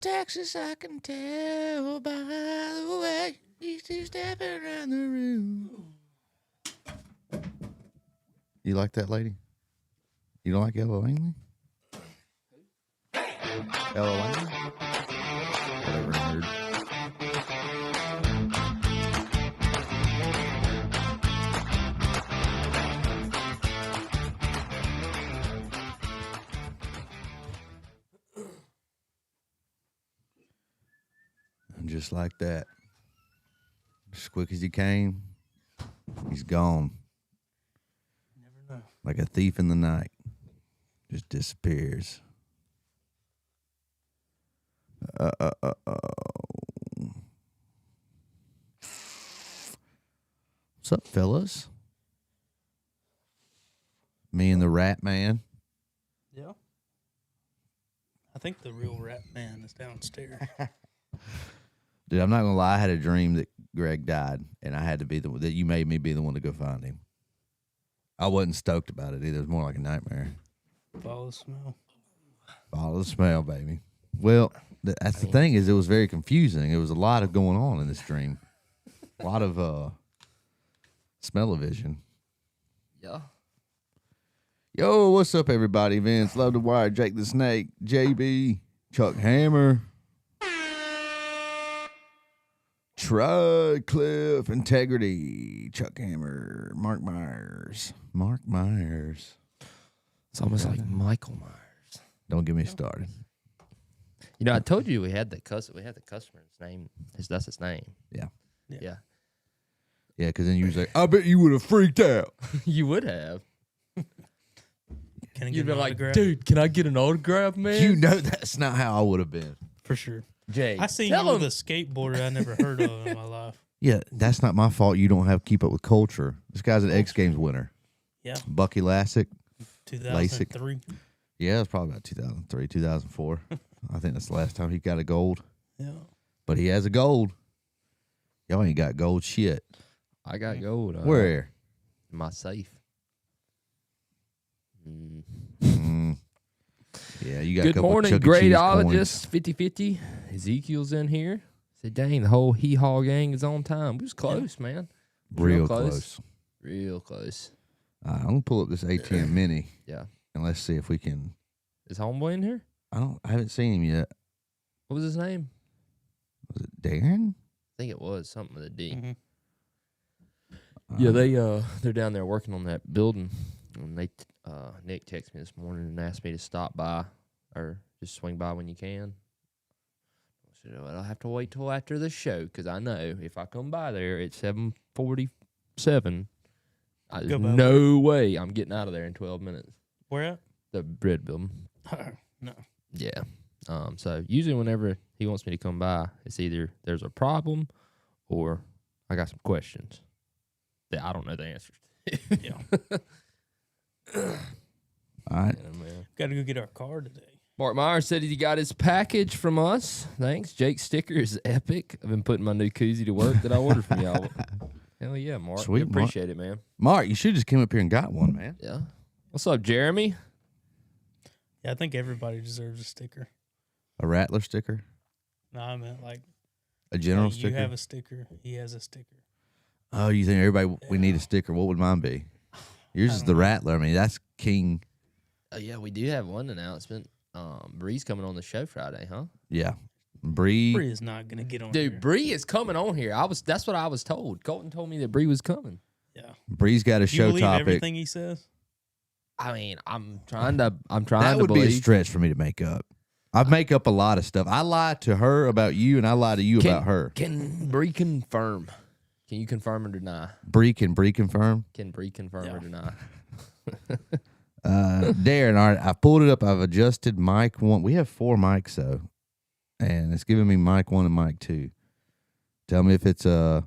Texas, I can tell by the way he's two stepping around the room. You like that lady? You don't like Ella Langley? Ella Langley? Whatever, nerd. And just like that, as quick as he came, he's gone. Never know. Like a thief in the night. Just disappears. What's up, fellas? Me and the Rat Man. Yeah. I think the real Rat Man is downstairs. Dude, I'm not gonna lie. I had a dream that Greg died, and I had to be that you made me be the one to go find him. I wasn't stoked about it either. It was more like a nightmare. Follow the smell. Follow the smell, baby. Well, that's the thing is, it was very confusing. There was a lot of going on in this dream. A lot of smell-o-vision. Yeah. Yo, what's up, everybody? Vince, Love the Wire, Jake the Snake, JB, Chuck Hammer, Cliff, Integrity, Chuck Hammer, Mark Myers. It's almost like Michael Myers. Don't get me started. You know, I told you we had the customer's name. That's his name. Yeah. Yeah. Yeah, because then you was like, I bet you would have freaked out. You would have. Can I You'd get be an like, autograph? dude, can I get an autograph, man? You know that's not how I would have been. For sure. Jay, I seen tell you with him. a skateboarder I never heard of in my life. Yeah, that's not my fault. You don't have Keep Up with Culture. This guy's an X Games winner. Yeah. Bucky Lassick. 2003. Yeah, it was probably about 2003, 2004. I think that's the last time he got a gold. Yeah. But he has a gold. Y'all ain't got gold shit. I got gold. Where? In my safe. Yeah, you got a Good couple morning, Chuck E. Cheese gradeologist 50-50. Ezekiel's in here. Said, dang, the whole hee-haw gang is on time. We was close, man. Real close. Real close. I'm going to pull up this ATM Mini. Yeah. And let's see if we can. Is Homeboy in here? I haven't seen him yet. What was his name? Was it Darren? I think it was something with a D. Mm-hmm. Yeah, they're down there working on that building. And Nick texted me this morning and asked me to stop by or just swing by when you can. I said, well, I'll have to wait till after the show because I know if I come by there at 7:47, there's no way I'm getting out of there in 12 minutes. Where at? The bread building. No. Yeah. So usually whenever he wants me to come by, it's either there's a problem or I got some questions that I don't know the answers to. Yeah. All right. Yeah, man. Got to go get our car today. Mark Myers said he got his package from us. Thanks. Jake's sticker is epic. I've been putting my new koozie to work that I ordered from y'all. Hell yeah, Mark. Sweet, We appreciate it, man. Mark, you should have just came up here and got one, man. Yeah. What's up, Jeremy? Yeah, I think everybody deserves a sticker. A Rattler sticker? No, I meant like A general you sticker? have a sticker. He has a sticker. Oh, you think everybody, we need a sticker. What would mine be? Yours is the Rattler. I mean, that's king. Oh, yeah, we do have one announcement. Bree's coming on the show Friday, huh? Yeah. Bree Bree is not going to get on Dude, here. Bree is coming on here. That's what I was told. Colton told me that Bree was coming. Yeah. Bree's got a You show believe topic. everything he says? I mean, I'm trying to That would believe. be a stretch for me to make up. I make up a lot of stuff. I lie to her about you, and I lie to you about her. Can Bree confirm? Can you confirm or deny? Can Bree confirm? Can Bree confirm or deny? Darren, all right, I pulled it up. I've adjusted mic 1. We have 4 mics, though, and it's giving me mic 1 and mic 2. Tell me if it's a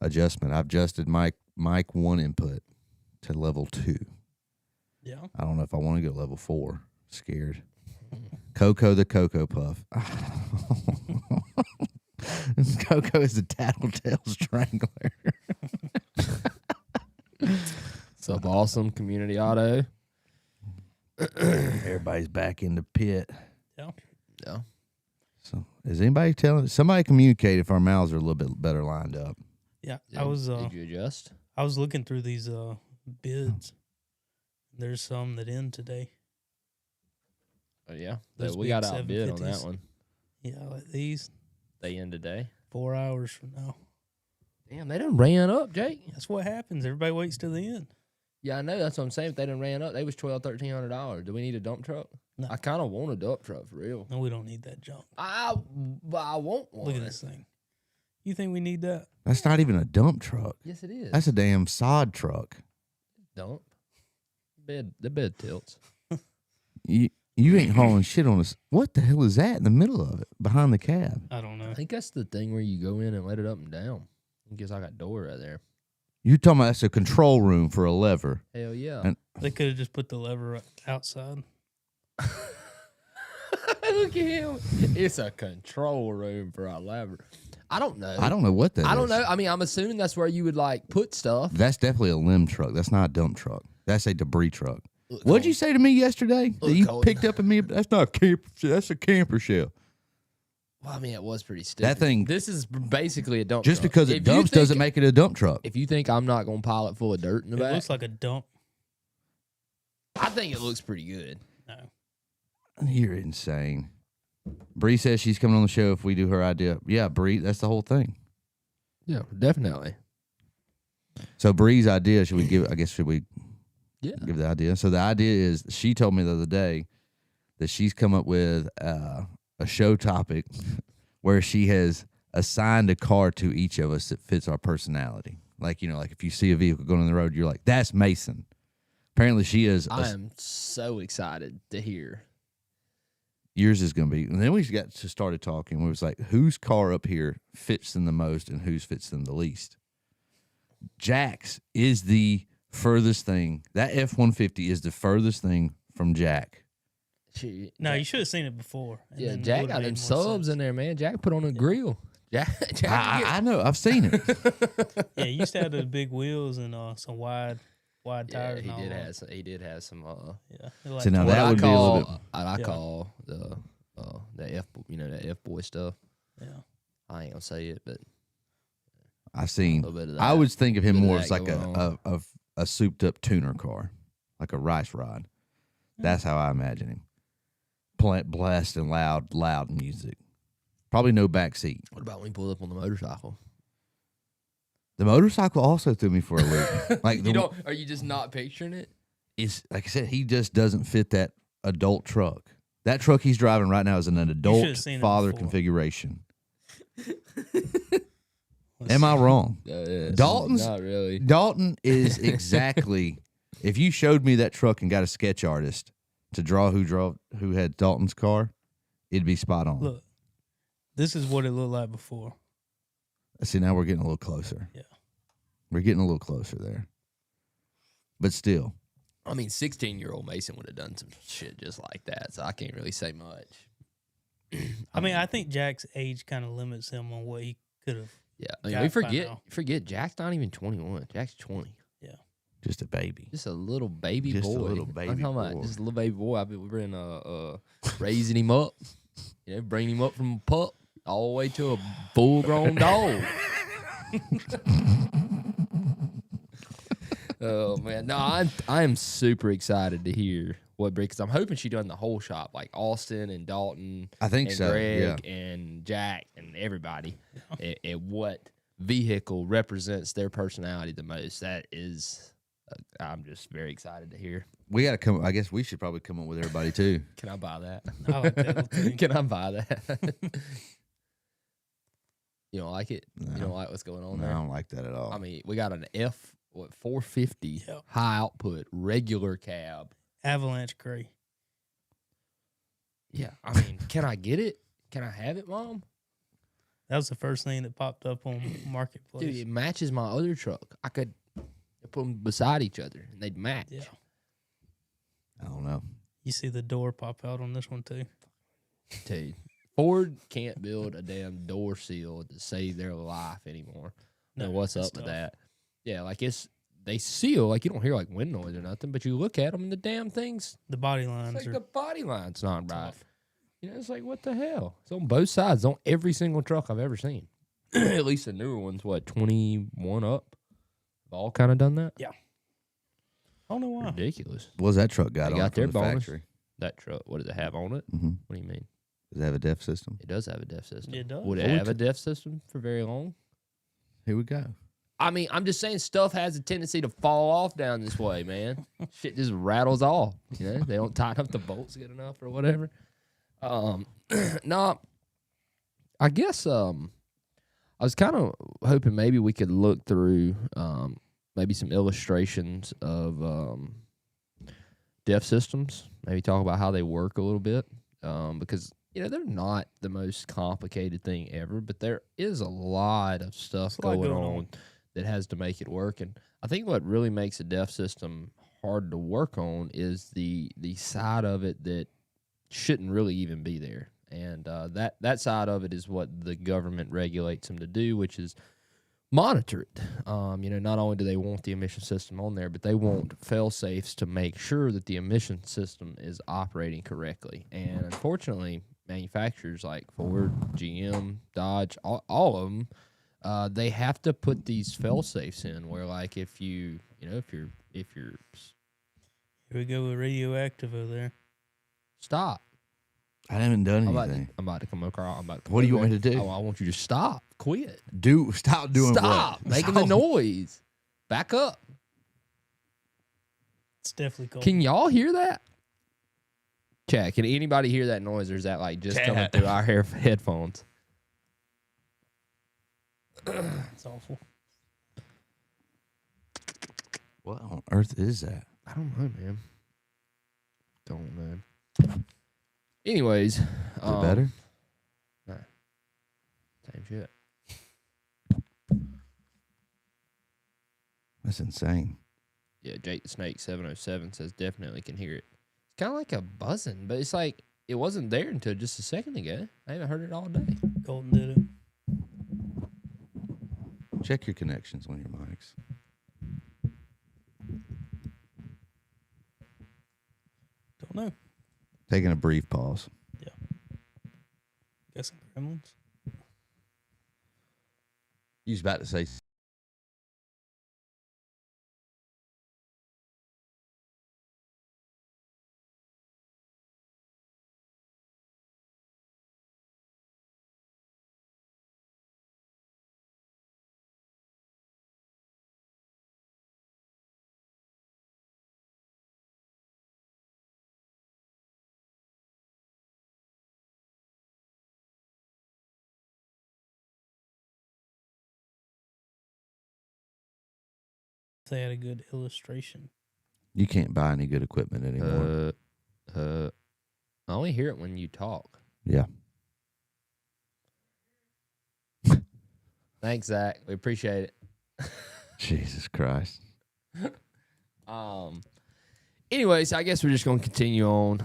adjustment. I've adjusted mic 1 input to level 2. Yeah. I don't know if I want to go level 4. Scared. Coco the Cocoa Puff. Coco is the Tattletale Strangler. What's up, awesome community auto? Everybody's back in the pit. Yeah. Yeah. So, is anybody telling? Somebody communicate if our mouths are a little bit better lined up. Yeah. Yeah, did you adjust? I was looking through these bids. There's some that end today. Oh yeah, Those we big got outbid on that 750s. one. Yeah, like these They end today. 4 hours from now. Damn, they done ran up, Jake. That's what happens. Everybody waits till the end. Yeah, I know. That's what I'm saying. If they done ran up, they was $1,200-$1,300. Do we need a dump truck? No. I kind of want a dump truck for real. No, we don't need that junk. I want one. Look at this thing. You think we need that? That's not even a dump truck. Yes, it is. That's a damn sod truck. dump. The bed tilts. You ain't hauling shit on us. What the hell is that in the middle of it, behind the cab? I don't know. I think that's the thing where you go in and let it up and down. I guess I got a door right there. You talking about that's a control room for a lever? Hell yeah. And They could have just put the lever outside. Look at him. It's a control room for our lever. I don't know. I don't know what that is. I don't know. I mean, I'm assuming that's where you would like put stuff. That's definitely a limb truck. That's not a dump truck. That's a debris truck. Look, What'd you say to me yesterday? That you Colton. picked up at me? That's not a camper. That's a camper shell. Well, I mean, it was pretty stupid. That thing. This is basically a dump Just truck. because it dumps doesn't make it a dump truck. If you think I'm not going to pile it full of dirt in the It back, looks like a dump. I think it looks pretty good. No. You're insane. Bree says she's coming on the show if we do her idea. Yeah, Bree, that's the whole thing. Yeah, definitely. So Bree's idea, should we Yeah. give the idea? So the idea is, she told me the other day that she's come up with a show topic where she has assigned a car to each of us that fits our personality. Like, like if you see a vehicle going on the road, you're like, that's Mason. Apparently she is. I am so excited to hear. Yours is going to be. And then we got to started talking. We was like, whose car up here fits them the most and whose fits them the least? Jack's is the furthest thing. That F-150 is the furthest thing from Jack. No, you should have seen it before. And Yeah, then it Jack would've got made them more subs sense. in there, man. Jack put on a grill. Jack I know. I've seen it. Yeah, he used to have the big wheels and some wide yeah, tires. he and all did that. have some. He did have some. Yeah, they're like So now What that I would be a call, little bit. I Yeah. call the F, that F boy stuff. yeah. I ain't gonna say it, but I've a seen. little bit of that. I would think of him Bit of more that as like going a souped up tuner car, like a rice rod. That's how I imagine him. Blessed and loud music. Probably no back seat. What about when he pulled up on the motorcycle? The motorcycle also threw me for a loop. Like You don't? Are you just not picturing it? It's like I said, he just doesn't fit that adult truck. That truck he's driving right now is an adult should've seen it father before. configuration. Let's Am I see. wrong? Yeah, Dalton's- not really. Dalton is exactly. If you showed me that truck and got a sketch artist to draw who had Dalton's car, it'd be spot on. Look, this is what it looked like before. See, now we're getting a little closer. Yeah. We're getting a little closer there. But still. I mean, 16-year-old Mason would have done some shit just like that, so I can't really say much. I mean, I think Jack's age kind of limits him on what he could have. Yeah, I mean, Jack we by now. forget Jack's not even 21. Jack's 20. Just a baby. Just a little baby Just a boy. little I'm baby talking boy. about just a little baby boy. We've been raising him up, bringing him up from a pup all the way to a full-grown dog. Oh man, no, I am super excited to hear what because I'm hoping she done the whole shop, like Austin and Dalton, I think and so. Greg Yeah. and Jack and everybody, and what vehicle represents their personality the most. That is, I'm just very excited to hear. We got to come. I guess we should probably come up with everybody too. Can I buy that? I like that little thing. Can I buy that? You don't like it? No. You don't like what's going on No, I there? don't like that at all. I mean, we got an 450 Yep. high output regular cab. Avalanche Gray. Yeah, I mean, can I get it? Can I have it, Mom? That was the first thing that popped up on Marketplace. Dude, it matches my other truck. I could put them beside each other and they'd match. Yeah. I don't know. You see the door pop out on this one too. Dude, Ford can't build a damn door seal to save their life anymore. No, what's that's up with tough. that? Yeah, like they seal, like you don't hear like wind noise or nothing, but you look at them and the damn things, The body it's lines like are the body line's not right. tough. You know, it's like, what the hell? It's on both sides, on every single truck I've ever seen. At least the newer ones, 21 up? All kind of done that? Yeah. I don't know why. Ridiculous. What's that truck got They on got it from their the bonus. factory? That truck, what does it have on it? Mm-hmm. What do you mean? Does it have a DEF system? It does have a DEF system. It does. Would it have a DEF system for very long? Here we go. I mean, I'm just saying stuff has a tendency to fall off down this way, man. Shit just rattles off. You know, they don't tighten up the bolts good enough or whatever. No, I guess I was kind of hoping maybe we could look through maybe some illustrations of DEF systems. Maybe talk about how they work a little bit because you know they're not the most complicated thing ever, but there is a lot of stuff going on that has to make it work. And I think what really makes a DEF system hard to work on is the side of it that shouldn't really even be there. And that side of it is what the government regulates them to do, which is monitor it. You know, not only do they want the emission system on there, but they want fail-safes to make sure that the emission system is operating correctly. And unfortunately, manufacturers like Ford, GM, Dodge, all of them, they have to put these fail-safes in where, like, if you're Here we go with radioactive over there. stop. I haven't done I'm anything. about to come across. What do you want me to do? Oh, I want you to stop. Quit. Stop doing Stop what? making the noise. Back up. It's definitely cold. Can y'all hear that? Chat, can anybody hear that noise, or is that like just coming through our headphones? It's awful. What on earth is that? I don't know, man. Don't know. Anyways, Is it better? Nah, same shit. That's insane. Yeah, Jake the Snake 707 says definitely can hear it. It's kind of like a buzzing, but it's like it wasn't there until just a second ago. I haven't heard it all day. Colton did it. Check your connections on your mics. Don't know. Taking a brief pause. Guessing gremlins. You was about to say They had a good illustration. you can't buy any good equipment anymore. I only hear it when you talk. Yeah. Thanks, Zach. We appreciate it. Jesus Christ. Anyways, I guess we're just gonna continue on.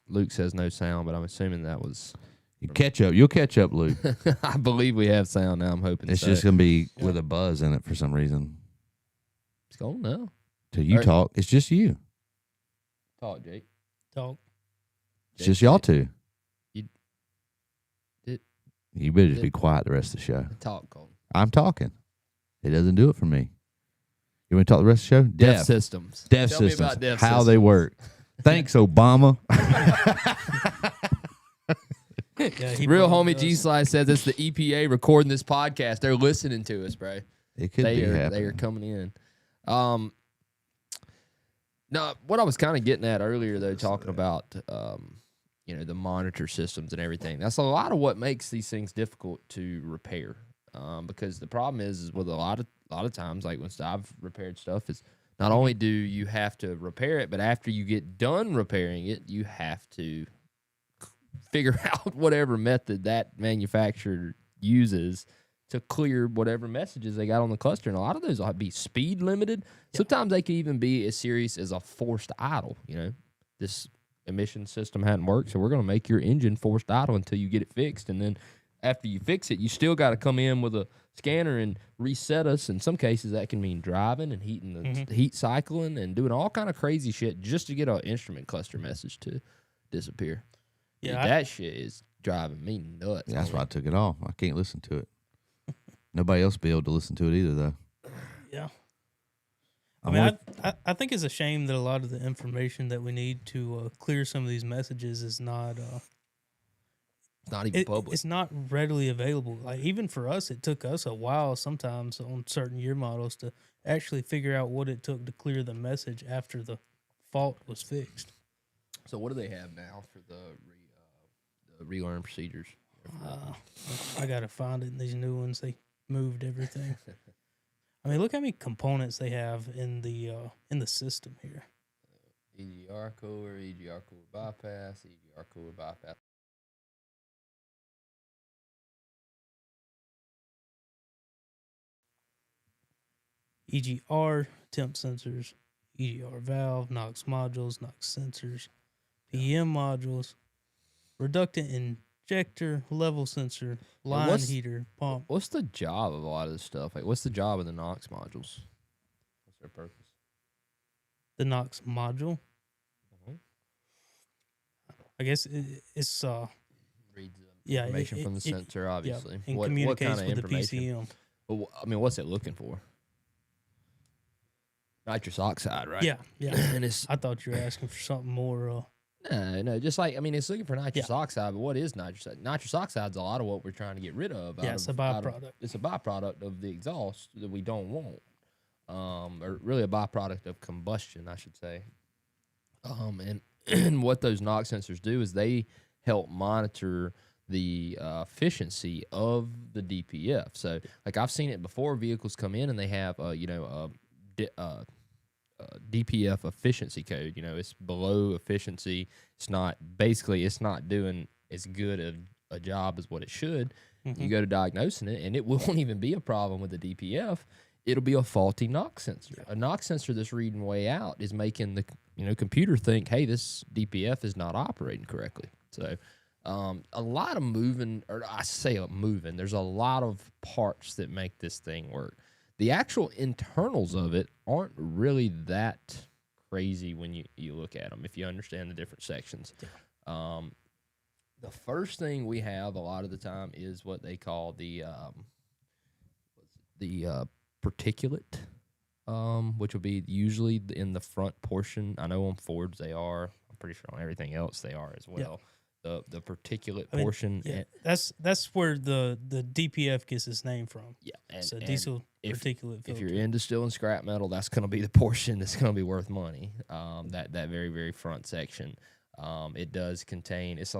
Luke says no sound, but I'm assuming that was. You catch up. You'll catch up, Luke. I believe we have sound now. I'm hoping It's so. just gonna be with a buzz in it for some reason. It's going now. Till you talk, it's just you. Talk, Jake. Talk. It's just y'all two. Did You better just be quiet the rest of the show. talk, Cole. I'm talking. It doesn't do it for me. You want to talk the rest of the show? Def systems. Def Tell me systems. about def How they systems. work. Thanks, Obama. Yeah, he Real brought homie us. G Slide says it's the EPA recording this podcast. They're listening to us, bro. It could They be are happening. coming in. No, what I was kind of getting at earlier, though, talking about the monitor systems and everything. That's a lot of what makes these things difficult to repair. Because the problem is with a lot of times, like when I've repaired stuff, is not only do you have to repair it, but after you get done repairing it, you have to figure out whatever method that manufacturer uses to clear whatever messages they got on the cluster. And a lot of those will be speed limited. Sometimes they can even be as serious as a forced idle. You know, this emission system hadn't worked, so we're going to make your engine forced idle until you get it fixed. And then after you fix it, you still got to come in with a scanner and reset us. In some cases, that can mean driving and heating the heat cycling and doing all kind of crazy shit just to get an instrument cluster message to disappear. Yeah, Dude, that shit is driving me nuts. Yeah, that's why I took it off. I can't listen to it. Nobody else will be able to listen to it either, though. yeah. I I mean, want I think it's a shame that a lot of the information that we need to clear some of these messages is not It's not even public. it's not readily available. Like even for us, it took us a while sometimes on certain year models to actually figure out what it took to clear the message after the fault was fixed. So what do they have now for the relearn procedures? I gotta find it in these new ones. They moved everything. I mean, look how many components they have in the system here. EGR cooler, EGR cooler bypass, EGR cooler bypass. EGR temp sensors, EGR valve, Noc modules, Noc sensors, PM modules, reductant injector, level sensor, line heater, pump. What's the job of a lot of this stuff? Like, what's the job of the Noc modules? What's their purpose? The Noc module. I guess it's Reads the information from the sensor, obviously. and what communicates kind of with information? the PCM. Well, I mean, what's it looking for? Nitrous oxide, right? Yeah. And it's I thought you were asking for something more. no, just like, I mean, it's looking for nitrous oxide, but what is nitrous oxide? Nitrous oxide's a lot of what we're trying to get rid of. It's a byproduct. It's a byproduct of the exhaust that we don't want, or really a byproduct of combustion, I should say. And what those Noc sensors do is they help monitor the efficiency of the DPF. So, like I've seen it before, vehicles come in and they have, DPF efficiency code. It's below efficiency. It's not doing as good a job as what it should. Mm-hmm. You go to diagnosing it, and it won't even be a problem with the DPF. It'll be a faulty Noc sensor. A Noc sensor that's reading way out is making the computer think, hey, this DPF is not operating correctly. So a lot of moving. There's a lot of parts that make this thing work. The actual internals of it aren't really that crazy when you look at them, if you understand the different sections. The first thing we have a lot of the time is what they call the particulate, which will be usually in the front portion. I know on Fords they are. I'm pretty sure on everything else they are as well. The particulate portion. That's where the DPF gets its name from. Yeah, it's a diesel particulate filter. If you're into distilling scrap metal, that's going to be the portion that's going to be worth money. That very, very front section. It does contain. It's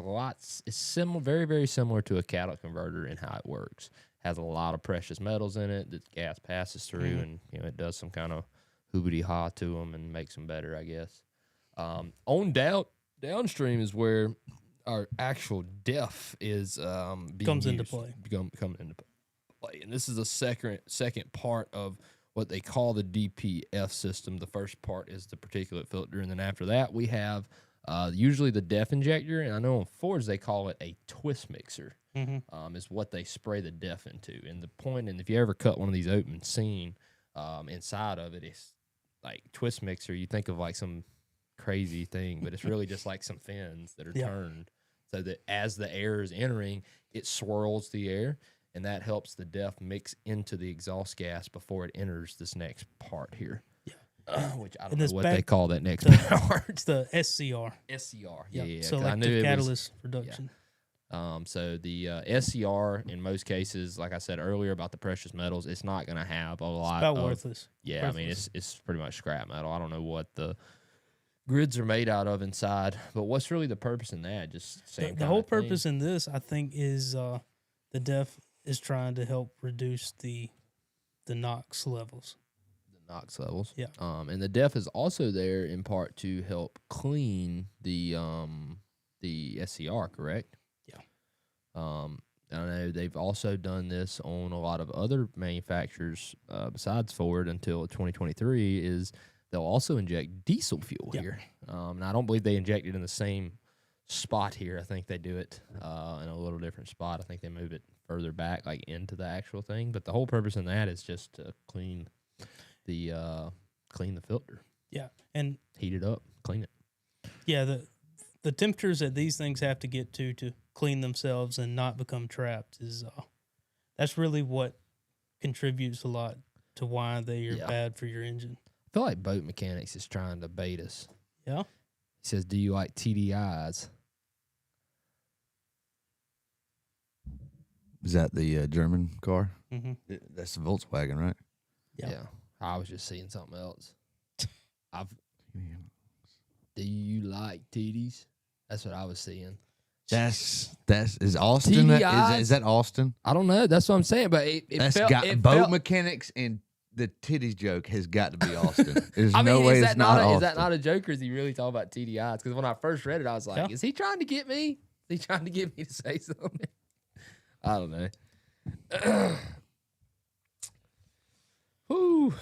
similar, very, very similar to a catalytic converter in how it works. Has a lot of precious metals in it that gas passes through, and it does some kind of hoobity ha to them and makes them better, I guess. On downstream is where our actual DEF is comes into play. And this is the second part of what they call the DPF system. The first part is the particulate filter, and then after that we have usually the DEF injector, and I know on Fords they call it a twist mixer. Is what they spray the DEF into. And the point, and if you ever cut one of these open and seen inside of it, it's like twist mixer. You think of like some crazy thing, but it's really just like some fins that are turned so that as the air is entering, it swirls the air, and that helps the DEF mix into the exhaust gas before it enters this next part here. Which I don't know what they call that next part. It's the SCR. SCR, Selective catalyst reduction. So the SCR, in most cases, like I said earlier about the precious metals, it's not going to have a lot. It's about worthless. Yeah, worthless. I mean it's pretty much scrap metal. I don't know what the grids are made out of inside, but what's really the purpose in that? Just same. The whole purpose in this, I think, is the DEF is trying to help reduce the NOx levels. The NOx levels. Yeah. And the DEF is also there in part to help clean the SCR, correct? I know they've also done this on a lot of other manufacturers besides Ford until 2023 is they'll also inject diesel fuel here. And I don't believe they inject it in the same spot here. I think they do it in a little different spot. I think they move it further back, like into the actual thing. But the whole purpose in that is just to clean the filter. Yeah, and heat it up, clean it. Yeah, the temperatures that these things have to get to clean themselves and not become trapped is that's really what contributes a lot to why they are bad for your engine. I feel like Boat Mechanics is trying to bait us. Yeah. He says, "Do you like TDIs?" Is that the German car? Mm-hmm. That's the Volkswagen, right? Yeah. I was just seeing something else. Do you like TDs? That's what I was seeing. That's is Austin. Is that Austin? I don't know. That's what I'm saying. But Boat Mechanics and the titties joke has got to be Austin. There's I mean, no way is it's that not Austin. Is that not a joke, or is he really talking about TDIs? Because when I first read it, I was like, is he trying to get me? Is he trying to get me to say something? I don't know. Whew.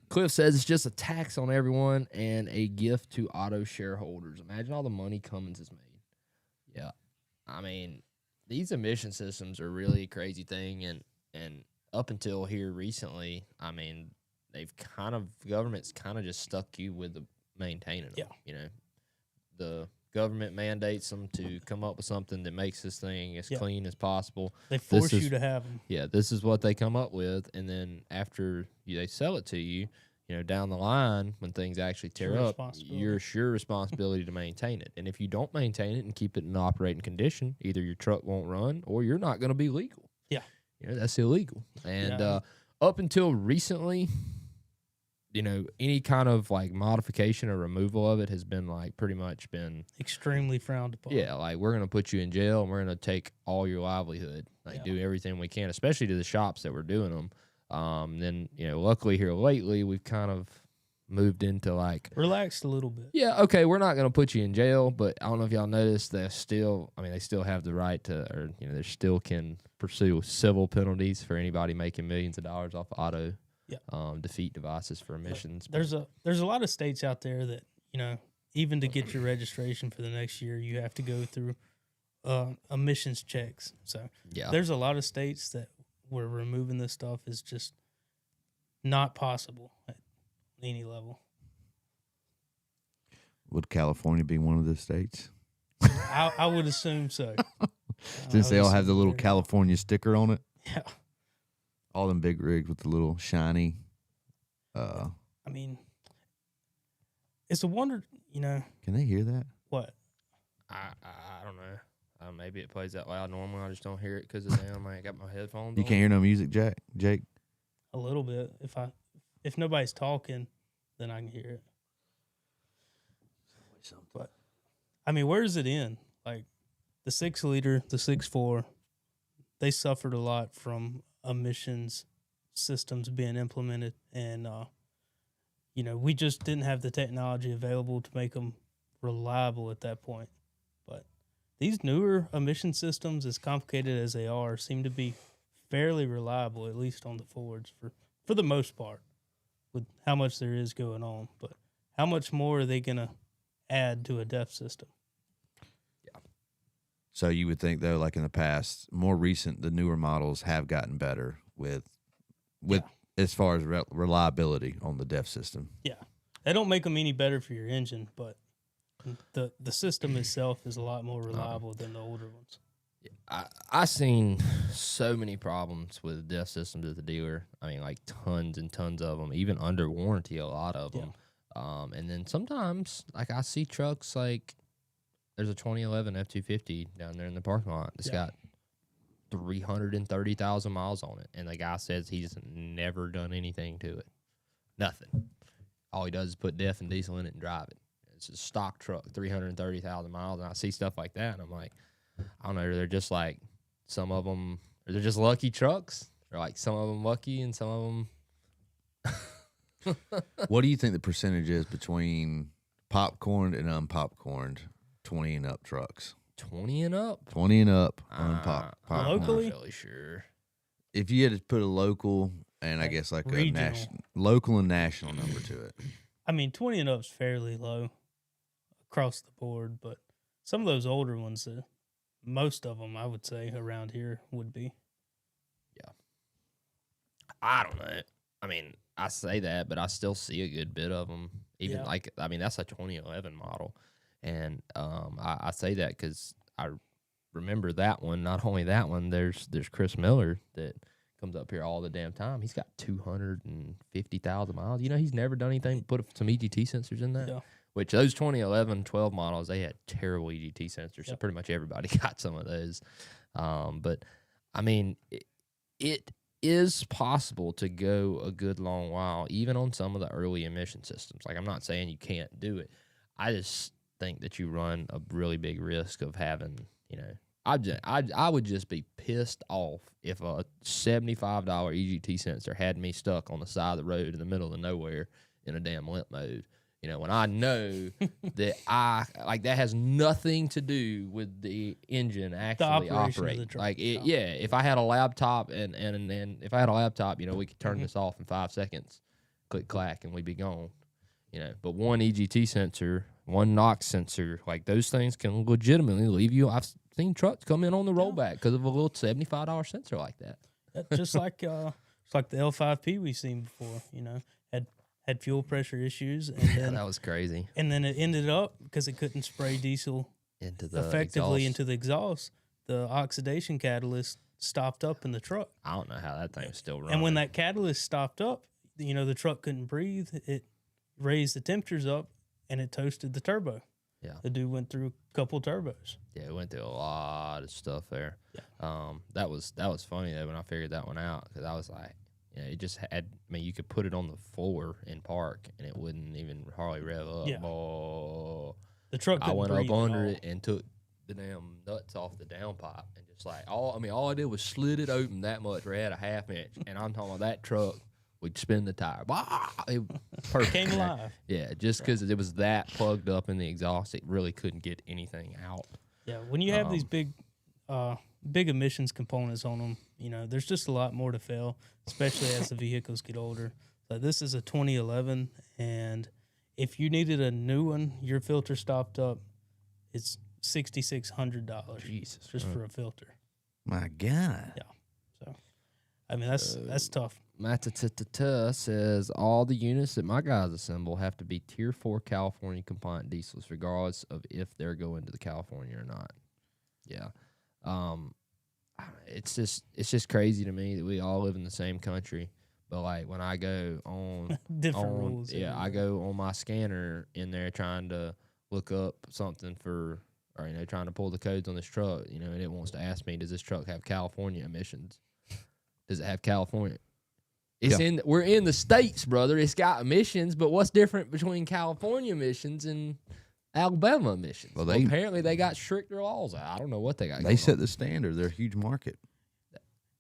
Cliff says it's just a tax on everyone and a gift to auto shareholders. Imagine all the money Cummins has made. Yeah. I mean, these emission systems are really a crazy thing, and up until here recently, I mean, government's kind of just stuck you with maintaining them. Yeah. You know, the government mandates them to come up with something that makes this thing as clean as possible. They force you to have them. Yeah, this is what they come up with, and then after they sell it to you, down the line when things actually tear up, it's your responsibility to maintain it. And if you don't maintain it and keep it in operating condition, either your truck won't run or you're not going to be legal. Yeah. That's illegal. And up until recently, any kind of like modification or removal of it has been like pretty much been extremely frowned upon. Yeah, like we're going to put you in jail and we're going to take all your livelihood, do everything we can, especially to the shops that we're doing them. Then, luckily here lately, we've kind of moved into like relaxed a little bit. Yeah, okay, we're not going to put you in jail, but I don't know if y'all noticed they still have the right to, or they still can pursue civil penalties for anybody making millions of dollars off auto defeat devices for emissions. There's a lot of states out there that even to get your registration for the next year, you have to go through emissions checks. So there's a lot of states that where removing this stuff is just not possible at any level. Would California be one of the states? I would assume so. Since they all have the little California sticker on it. Yeah. All them big rigs with the little shiny. I mean, it's a wonder, Can they hear that? What? I don't know. Maybe it plays that loud normally. I just don't hear it because I got my headphones You on. can't hear no music, Jake? A little bit. If nobody's talking, then I can hear it. But I mean, where does it end? Like the 6-liter, the 6.4, they suffered a lot from emissions systems being implemented, and we just didn't have the technology available to make them reliable at that point. But these newer emission systems, as complicated as they are, seem to be fairly reliable, at least on the Fords for the most part, with how much there is going on. But how much more are they going to add to a DEF system? Yeah. So you would think, though, like in the past, more recent, the newer models have gotten better with as far as reliability on the DEF system. Yeah. They don't make them any better for your engine, but the system itself is a lot more reliable than the older ones. I seen so many problems with DEF systems at the dealer. I mean, like tons and tons of them, even under warranty, a lot of them. And then sometimes, like I see trucks like there's a 2011 F-250 down there in the parking lot. It's got 330,000 miles on it, and the guy says he's never done anything to it. Nothing. All he does is put DEF and diesel in it and drive it. It's a stock truck, 330,000 miles, and I see stuff like that, and I'm like, I don't know, they're just like some of them, or they're just lucky trucks, or like some of them lucky and some of them. What do you think the percentage is between popcorned and unpopcorned 20 and up trucks? 20 and up? 20 and up popcorn. Locally? I'm not really sure. If you had to put a local and I guess like regional. a local and national number to it. I mean, 20 and up is fairly low across the board, but some of those older ones, most of them, I would say, around here would be. Yeah. I don't know. I mean, I say that, but I still see a good bit of them. Even that's a 2011 model. And I say that because I remember that one. Not only that one, there's Chris Miller that comes up here all the damn time. He's got 250,000 miles. You know, he's never done anything but put some EGT sensors in that. Yeah. Which those 2011, 12 models, they had terrible EGT sensors. So pretty much everybody got some of those. But I mean, it is possible to go a good long while, even on some of the early emission systems. Like, I'm not saying you can't do it. I just think that you run a really big risk of having, you know, I would just be pissed off if a $75 EGT sensor had me stuck on the side of the road in the middle of nowhere in a damn limp mode. You know, when I know that that has nothing to do with the engine actually operating. Like, if I had a laptop and if I had a laptop, you know, we could turn this off in 5 seconds, click, clack, and we'd be gone. You know, but one EGT sensor, one NOx sensor, like those things can legitimately leave you. I've seen trucks come in on the rollback because of a little $75 sensor like that. Just like the L5P we've seen before, you know, had fuel pressure issues, and then that was crazy. And then it ended up, because it couldn't spray diesel effectively into the exhaust, the oxidation catalyst stopped up in the truck. I don't know how that thing was still running. And when that catalyst stopped up, you know, the truck couldn't breathe. It raised the temperatures up, and it toasted the turbo. Yeah, the dude went through a couple turbos. Yeah, it went through a lot of stuff there. Yeah. That was funny though when I figured that one out, because I was like, you know, it just had. I mean, you could put it on the floor in park, and it wouldn't even hardly rev up. Yeah. Oh, the truck. I went up under it and took the damn nuts off the downpipe, and just like all I did was slid it open that much, where it had a ½ inch, and I'm talking about that truck. We'd spin the tire. It perfect. Came alive. Yeah, just because it was that plugged up in the exhaust, it really couldn't get anything out. Yeah, when you have these big emissions components on them, you know, there's just a lot more to fail, especially as the vehicles get older. So this is a 2011, and if you needed a new one, your filter stopped up, it's $6,600. Jesus, just for a filter. My God. Yeah. So, I mean, that's tough. Matata says all the units that my guys assemble have to be Tier 4 California compliant diesels, regardless of if they're going to the California or not. Yeah, it's just crazy to me that we all live in the same country, but like when I go on different rules. Yeah, I go on my scanner in there trying to look up something for, or you know, trying to pull the codes on this truck, you know, and it wants to ask me, does this truck have California emissions? Does it have California? We're in the States, brother. It's got emissions, but what's different between California emissions and Alabama emissions? Well, apparently they got stricter laws. I don't know what they got. They set the standard. They're a huge market.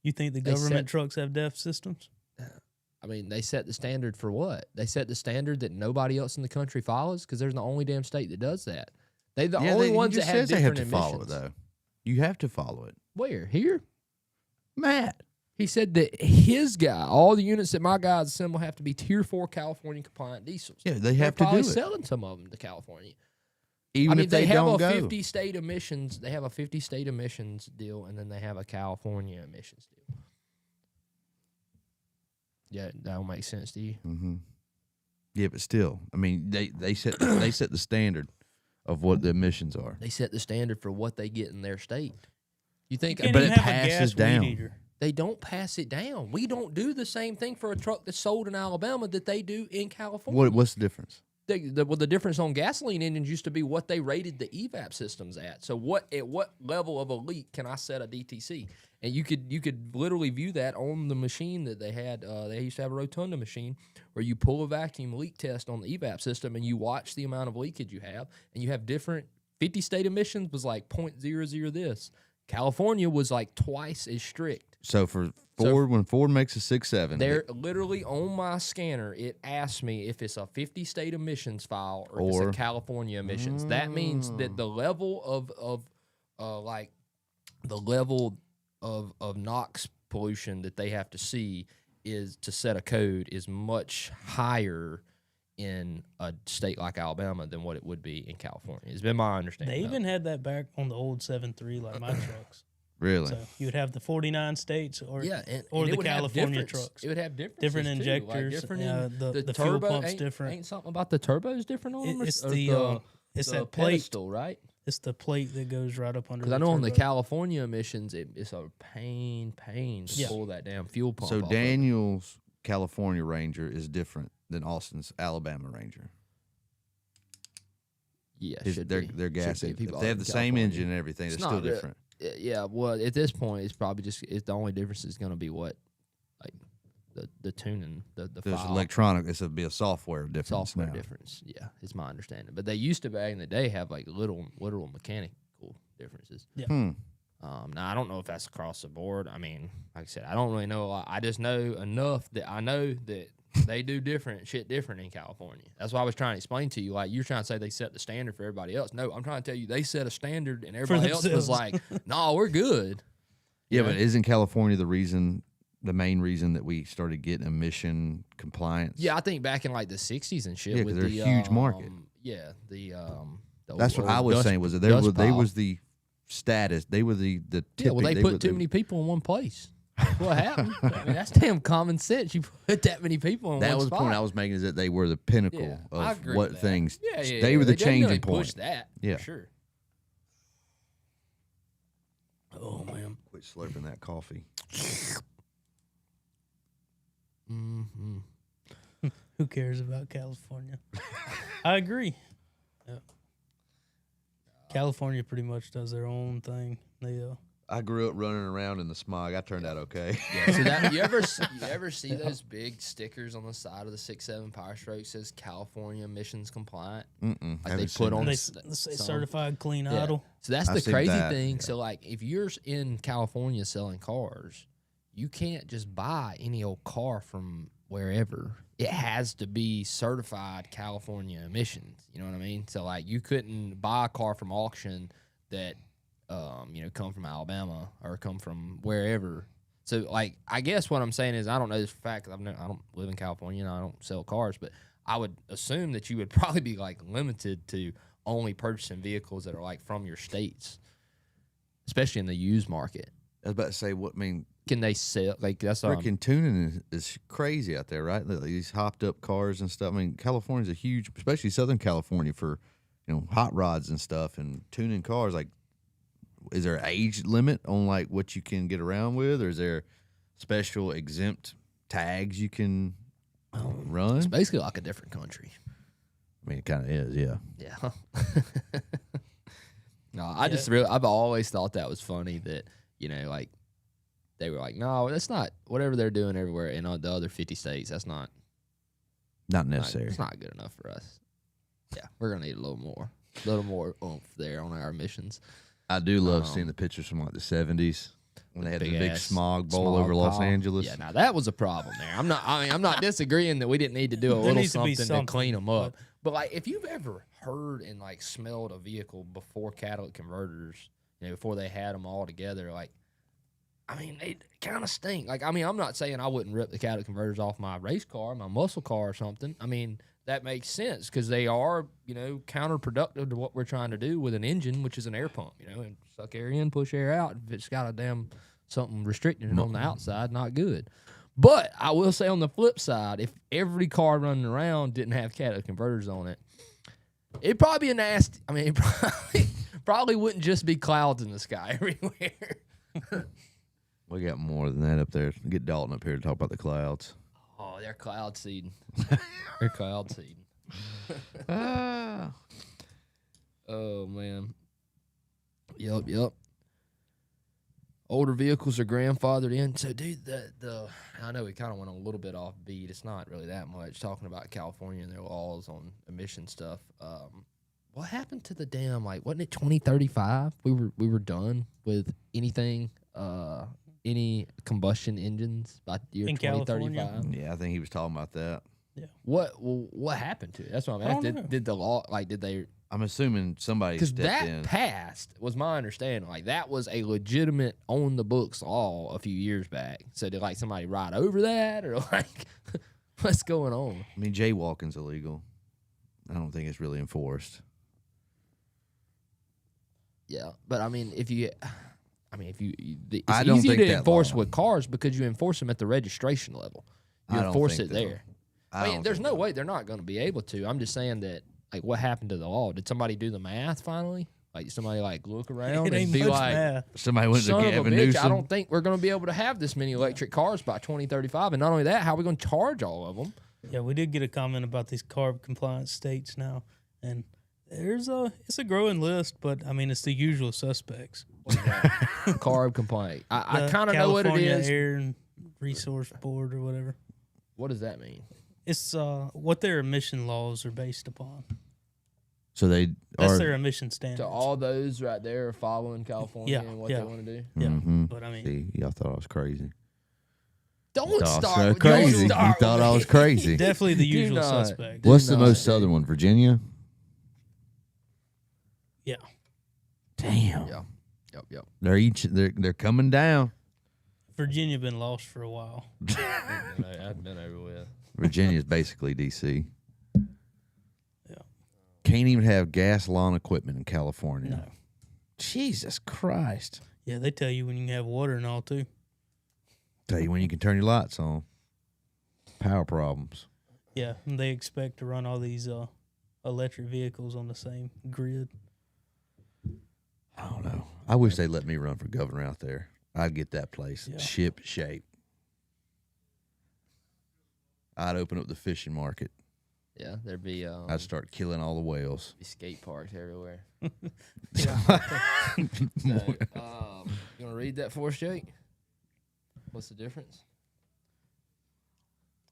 You think the government trucks have DEF systems? I mean, they set the standard for what? They set the standard that nobody else in the country follows, because they're the only damn state that does that. They're the only ones that have different emissions. They have to follow it, though. You have to follow it. Where? Here? Matt. He said that his guy, all the units that my guys assemble have to be Tier 4 California compliant diesels. Yeah, they have to do it. They're probably selling some of them to California. Even if they don't go. They have a 50-state emissions. They have a 50-state emissions deal, and then they have a California emissions deal. Yeah, that don't make sense to you. Mm-hmm. Yeah, but still, I mean, they set the standard of what the emissions are. They set the standard for what they get in their state. You think, but it passes down. They don't pass it down. We don't do the same thing for a truck that's sold in Alabama that they do in California. What's the difference? The difference on gasoline engines used to be what they rated the evap systems at. So at what level of a leak can I set a DTC? And you could literally view that on the machine that they had. They used to have a rotunda machine where you pull a vacuum leak test on the evap system and you watch the amount of leakage you have. And you have different 50-state emissions was like 0.00 this. California was like twice as strict. So for Ford, when Ford makes a 6.7, they're literally on my scanner. It asks me if it's a 50-state emissions file or if it's a California emissions. That means that the level of NOx pollution that they have to see is to set a code is much higher in a state like Alabama than what it would be in California. It's been my understanding. They even had that back on the old 7.3 like my trucks. Really? So you would have the 49 states or the California trucks. It would have different injectors. Like the turbo, fuel pump's different. Ain't something about the turbos different on them? It's the It's the that plate. pedestal, right? It's the plate that goes right up under. Because I know on the California emissions, it's a pain to pull that damn fuel pump. So off Daniel's California Ranger is different than Austin's Alabama Ranger. Yeah, They're gas. If they have the same engine and everything, it's still different. Yeah, well, at this point, it's probably just the only difference is going to be what, like the tuning, the There's file. electronic. It's be a software difference. Software difference, yeah, is my understanding. But they used to back in the day have like literal mechanical differences. Yeah. Now I don't know if that's across the board. I mean, like I said, I don't really know a lot. I just know enough that I know that they do different in California. That's why I was trying to explain to you. Like, you're trying to say they set the standard for everybody else. No, I'm trying to tell you they set a standard and everybody else was like, "No, we're good." Yeah, but isn't California the main reason that we started getting emission compliance? Yeah, I think back in like the '60s and shit. Yeah, with they're the a huge market. Yeah, that's what I was saying. Was that they was the status? They were the tipping. Yeah, well, they put too many people in one place. What happened? I mean, that's damn common sense. You put that many people in one spot. That was the point I was making, is that they were the pinnacle of what things. Yeah, they were the changing really point. Pushed that, yeah, for sure. Oh man, quit slurping that coffee. Mm-hmm. Who cares about California? I agree. Yeah. California pretty much does their own thing. They I grew up running around in the smog. I turned out okay. Yeah. So that you ever see those big stickers on the side of the 6.7 PowerStroke says California emissions compliant? Like they put on. They say certified clean idle. So that's the crazy thing. Yeah. So like, if you're in California selling cars, you can't just buy any old car from wherever. It has to be certified California emissions. You know what I mean? So like, you couldn't buy a car from auction that come from Alabama or come from wherever. So, like, I guess what I'm saying is, I don't know this for fact, 'cause I don't live in California and I don't sell cars, but I would assume that you would probably be, like, limited to only purchasing vehicles that are, like, from your states, especially in the used market. I was about to say, can they sell? Like, that's all. Freaking tuning is crazy out there, right? Like, these hopped up cars and stuff. I mean, California's a huge, especially Southern California, for, hot rods and stuff, and tuning cars. Like, is there an age limit on like what you can get around with, or is there special exempt tags you can run? It's basically like a different country. I mean, it kind of is, yeah. Yeah. No, I've always thought that was funny that, like, they were like, no, that's not, whatever they're doing everywhere in the other 50 states, that's not necessary. It's not good enough for us. Yeah, we're going to need a little more oomph there on our emissions. I do love seeing the pictures from like the 70s when they had the big smog bowl over Los Angeles. Yeah, now that was a problem there. I'm not disagreeing that we didn't need to do a little something to clean them up. But like, if you've ever heard and like smelled a vehicle before catalytic converters, before they had them all together, like, I mean, they kind of stink. Like, I mean, I'm not saying I wouldn't rip the catalytic converters off my race car, my muscle car or something. I mean, that makes sense because they are, counterproductive to what we're trying to do with an engine, which is an air pump, and suck air in, push air out. If it's got a damn something restricting it on the outside, not good. But I will say on the flip side, if every car running around didn't have catalytic converters on it, it'd probably be a nasty. I mean, it probably wouldn't just be clouds in the sky everywhere. We got more than that up there. Get Dalton up here to talk about the clouds. Oh, they're cloud seeding. They're cloud seeding. Oh, man. Yep. Older vehicles are grandfathered in. So, dude, I know we kind of went a little bit off beat. It's not really that much talking about California and their laws on emission stuff. What happened to the damn, like, wasn't it 2035? We were done with anything, any combustion engines by the year in 2035. California? Yeah, I think he was talking about that. Yeah. What happened to it? That's what I'm asking. Did the law, like, did they? I'm assuming somebody stepped because in. that passed was my understanding. Like, that was a legitimate on the books law a few years back. So did like somebody ride over that, or like what's going on? I mean, jaywalking's illegal. I don't think it's really enforced. Yeah, but I mean, it's I don't easy think to that enforce law. with cars because you enforce them at the registration level. You I don't enforce think it there. I mean, there's no way they're not going to be able to. I'm just saying that like what happened to the law? Did somebody do the math finally? Like somebody like look around It and ain't be much like, math. Somebody went to son of a Gavin bitch, Newsom. I don't think we're going to be able to have this many electric cars by 2035. And not only that, how are we going to charge all of them? Yeah, we did get a comment about these CARB compliant states now, and it's a growing list, but I mean it's the usual suspects. CARB compliant. I The kind of know what it California is. Air and Resource Board or whatever. What does that mean? It's what their emission laws are based upon. So they That's are. their emission standards. So all those right there are following California Yeah, and what yeah. they want to do. Yeah, Mhm. but I mean, See, y'all thought I was crazy. Don't Thought I was start so with crazy. don't You start thought with I me. was crazy. definitely the Do usual not. suspect. Do What's the not most say- southern one? Virginia. Yeah, Damn. Yep. They're coming down. Virginia been lost for a while. I've been over with. Virginia's basically DC. Yeah. Can't even have gas lawn equipment in California. No. Jesus Christ. Yeah, they tell you when you can have water and all too. Tell you when you can turn your lights on. Power problems. Yeah, and they expect to run all these electric vehicles on the same grid. I don't know. I wish they let me run for governor out there. I'd get that place Yeah. ship shape. I'd open up the fishing market. Yeah, there'd be I'd start killing all the whales. skate parks everywhere. More- You want to read that for us, Jake? What's the difference?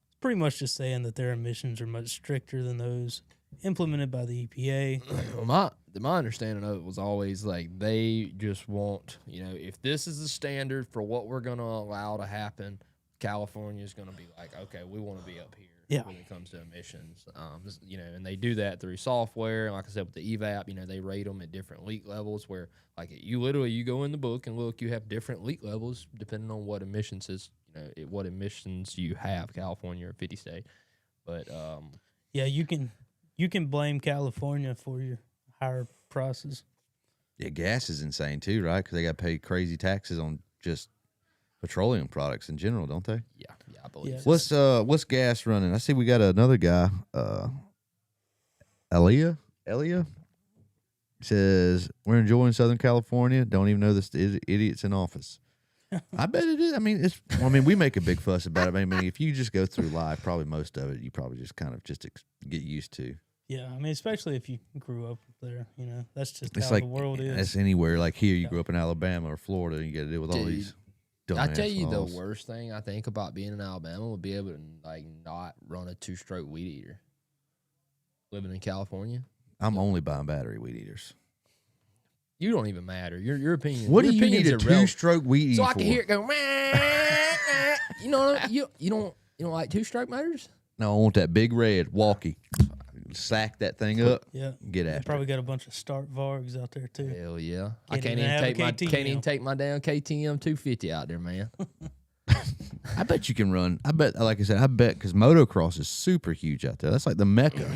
It's pretty much just saying that their emissions are much stricter than those implemented by the EPA. Well, my understanding of it was always like they just want, if this is the standard for what we're going to allow to happen, California is going to be like, okay, we want to be up here when it comes to emissions. And they do that through software. And like I said, with the EVAP, they rate them at different leak levels where like you go in the book and look, you have different leak levels depending on what emissions what emissions you have, California or 50 state. But Yeah, you can blame California for your higher prices. Yeah, gas is insane too, right? Because they got to pay crazy taxes on just petroleum products in general, don't they? yeah, I believe Yeah. so. What's gas running? I see we got another guy, Elia says we're enjoying Southern California. Don't even know this idiots in office. I bet it is. I mean, we make a big fuss about it. I mean, if you just go through life, probably most of it, you probably just kind of just get used to. Yeah, I mean, especially if you grew up there, that's just It's how like the world is. it's anywhere. Like here, you grew up in Alabama or Florida, and you got to deal with all Dude, these. I tell you, the laws. worst thing I think about being in Alabama would be able to not run a 2-stroke weed eater. Living in California, I'm only buying battery weed eaters. you don't even matter. Your opinion. What your do you need a opinion's irrelevant. 2-stroke weed eater So I for? can hear it go. You know what I mean? You don't like 2-stroke motors? No, I want that big red walkie. Sack that thing up. Yeah, Get they after probably got a bunch of start Vargs out there too. Hell yeah! I Can't can't even have a can't even KTM. take my damn KTM 250 out there, man. I bet you can run. I bet, like I said, because motocross is super huge out there. That's like the mecca.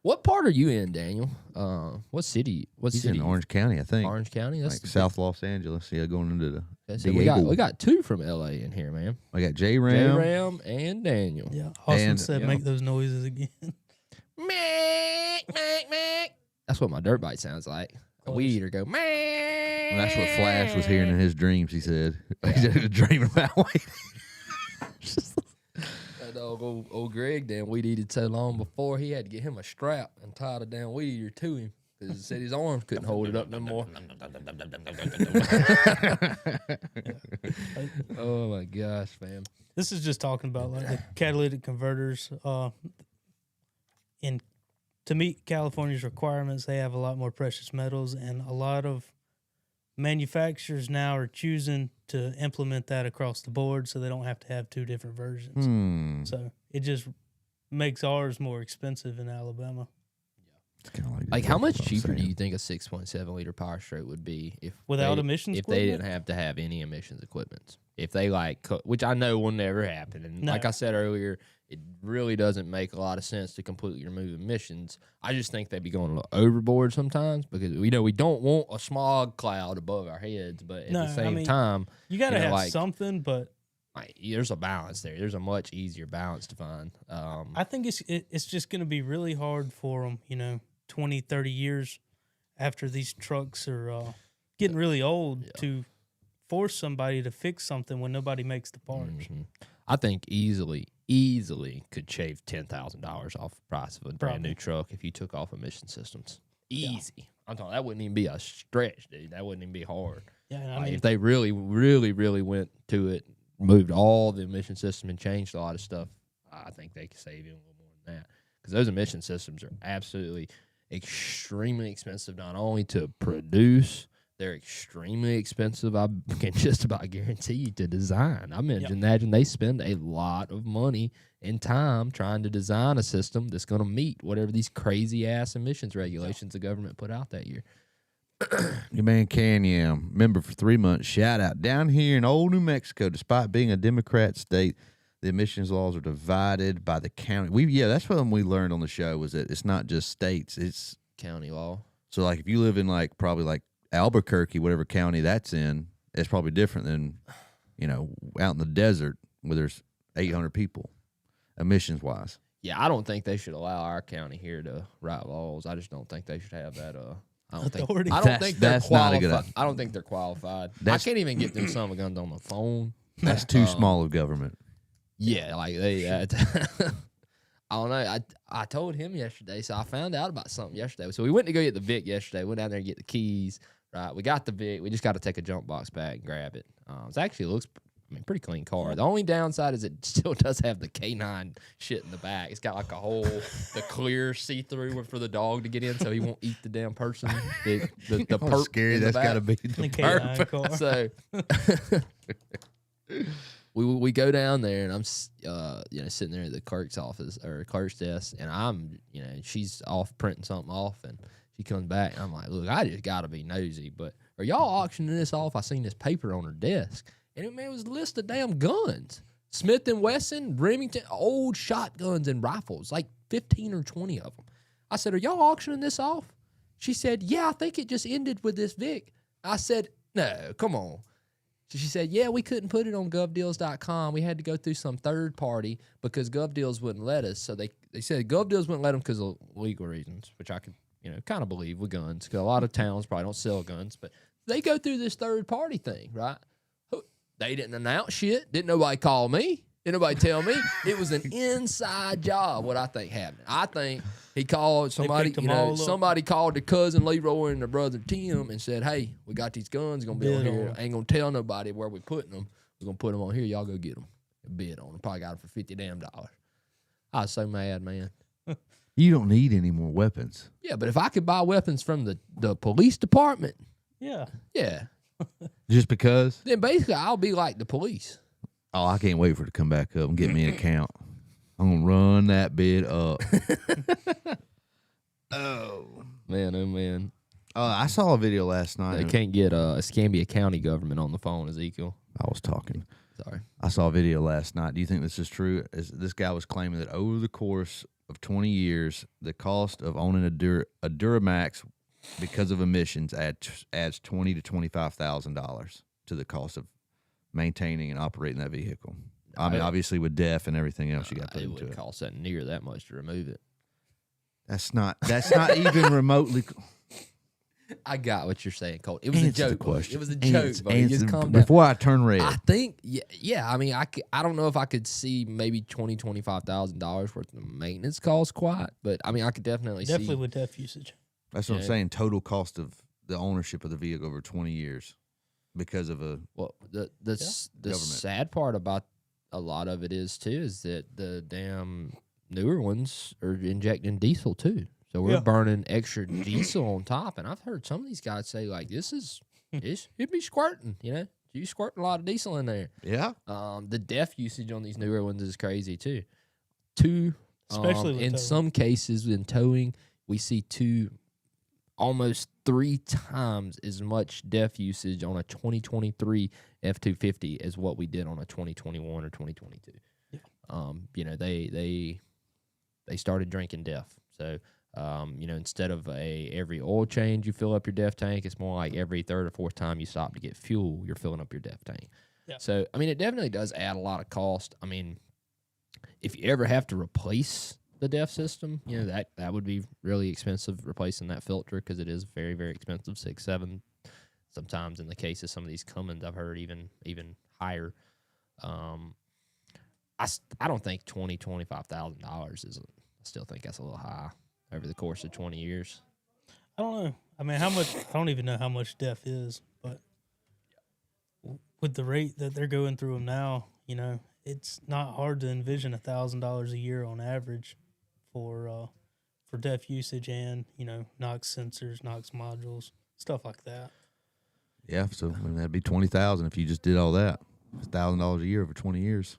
What part are you in, Daniel? What city? What He's city? in Orange County, I think. Orange County. That's Like South Los Angeles. Yeah, going into the. Okay, so Diego. we got 2 from LA in here, man. I got J-Ram. J-Ram and Daniel. Yeah, Austin And- said yeah. make those noises again. That's what my dirt bike sounds like. A weed eater go. Well, that's what Flash was hearing in his dreams. He said he was dreaming about weed. That dog, old Greg, damn weed eated so long before he had to get him a strap and tie the damn weed eater to him because he said his arms couldn't hold it up no more. Oh my gosh, fam! This is just talking about like the catalytic converters. To meet California's requirements, they have a lot more precious metals, and a lot of manufacturers now are choosing to implement that across the board, so they don't have to have 2 different versions. So it just makes ours more expensive in Alabama. It's kinda Like, how much what I'm cheaper do saying. you think a 6.7 liter PowerStroke would be if Without they, emissions if they equipment? didn't have to have any emissions equipment? If they which I know will never happen, and No. like I said earlier, it really doesn't make a lot of sense to completely remove emissions. I just think they'd be going a little overboard sometimes because we don't want a smog cloud above our heads, but at No, the I same mean, time, You got to You know, have like- something, but there's a balance there. There's a much easier balance to find. I think it's just going to be really hard for them, 20, 30 years after these trucks are getting really old to force somebody to fix something when nobody makes the parts. Mm-hmm. I think easily could shave $10,000 off the price of a brand new truck if you took off emission systems. Easy. Yeah. I'm talking, that wouldn't even be a stretch, dude. That wouldn't even be hard. Yeah, I mean, if they really, really, really went to it, moved all the emission system and changed a lot of stuff, I think they could save even a little more than that. Because those emission systems are absolutely extremely expensive, not only to produce, they're extremely expensive. I can just about guarantee you to design. I imagine they spend a lot of money and time trying to design a system that's going to meet whatever these crazy ass emissions regulations the government put out that year. Your man Canyam, member for 3 months, shout out. Down here in old New Mexico, despite being a Democrat state, the emissions laws are divided by the county. That's what we learned on the show, was that it's not just states, it's county law. So like if you live in probably like Albuquerque, whatever county that's in, it's probably different than, out in the desert where there's 800 people, emissions wise. Yeah, I don't think they should allow our county here to write laws. I just don't think they should have that I don't think they're qualified. I don't think they're qualified. I can't even get them son of a guns on the phone. That's too small of government. Yeah, like they. I don't know. I told him yesterday, so I found out about something yesterday. So we went to go get the Vic yesterday. Went down there and get the keys. Right, we got the Vic. We just got to take a jump box back and grab it. It looks, pretty clean car. The only downside is it still does have the K9 shit in the back. It's got like the clear see-through for the dog to get in, so he won't eat the damn person. The perp scary that's got to be the K9 car. So we go down there, and I'm sitting there at the clerk's office or clerk's desk, and I'm she's off printing something off, and she comes back, and I'm like, look, I just got to be nosy, but are y'all auctioning this off? I seen this paper on her desk, and it was a list of damn guns. Smith & Wesson, Remington, old shotguns and rifles, like 15 or 20 of them. I said, are y'all auctioning this off? She said, yeah, I think it just ended with this Vic. I said, no, come on. So she said, yeah, we couldn't put it on govdeals.com. We had to go through some third party because GovDeals wouldn't let us. So they said GovDeals wouldn't let them because of legal reasons, which I could kind of believe with guns, because a lot of towns probably don't sell guns, but they go through this third party thing, right? They didn't announce shit. Didn't nobody call me. Didn't nobody tell me. It was an inside job. What I think happened. I think he called somebody. Somebody called their cousin Leroy and their brother Tim and said, "Hey, we got these guns. Gonna be on here. Ain't gonna tell nobody where we putting them. We're gonna put them on here. Y'all go get them. Bid on them. Probably got them for $50 damn. I was so mad, man. You don't need any more weapons. Yeah, but if I could buy weapons from the police department, yeah, just because, then basically I'll be like the police. Oh, I can't wait for it to come back up and get me an account. I'm gonna run that bid up. Oh man. I saw a video last night. They can't get Escambia County government on the phone, Ezekiel. I was talking. Sorry. I saw a video last night. Do you think this is true? This guy was claiming that over the course of 20 years, the cost of owning a Duramax because of emissions adds $20,000 to $25,000 to the cost of maintaining and operating that vehicle. I mean, obviously with DEF and everything else you got to put into it. It wouldn't cost that near that much to remove it. That's not even remotely. I got what you're saying, Colt. It was a joke. It was a joke, buddy. Just calm down. Before I turn red. I think, yeah. I mean, I don't know if I could see maybe $20,000-$25,000 worth of maintenance costs quite, but I mean, I could definitely with DEF usage. That's what I'm saying. Total cost of the ownership of the vehicle over 20 years because of a the sad part about a lot of it is that the damn newer ones are injecting diesel too. So we're burning extra diesel on top, and I've heard some of these guys say like, it'd be squirting, you squirting a lot of diesel in there. Yeah. The DEF usage on these newer ones is crazy too. Especially in some cases in towing, we see almost 3 times as much DEF usage on a 2023 F-250 as what we did on a 2021 or 2022. Yeah. They started drinking DEF, so. Instead of every oil change you fill up your DEF tank, it's more like every 3rd or 4th time you stop to get fuel, you're filling up your DEF tank. Yeah. So, I mean, it definitely does add a lot of cost. I mean, if you ever have to replace the DEF system, you know, that would be really expensive replacing that filter because it is very, very expensive, 6, 7. Sometimes in the case of some of these Cummins, I've heard even higher. I don't think $25,000 is. I still think that's a little high over the course of 20 years. I don't know. I mean, how much? I don't even know how much DEF is, but with the rate that they're going through them now, you know, it's not hard to envision $1,000 a year on average for DEF usage and, you know, Noc sensors, Noc modules, stuff like that. Yeah, so I mean, that'd be $20,000 if you just did all that. $1,000 a year over 20 years.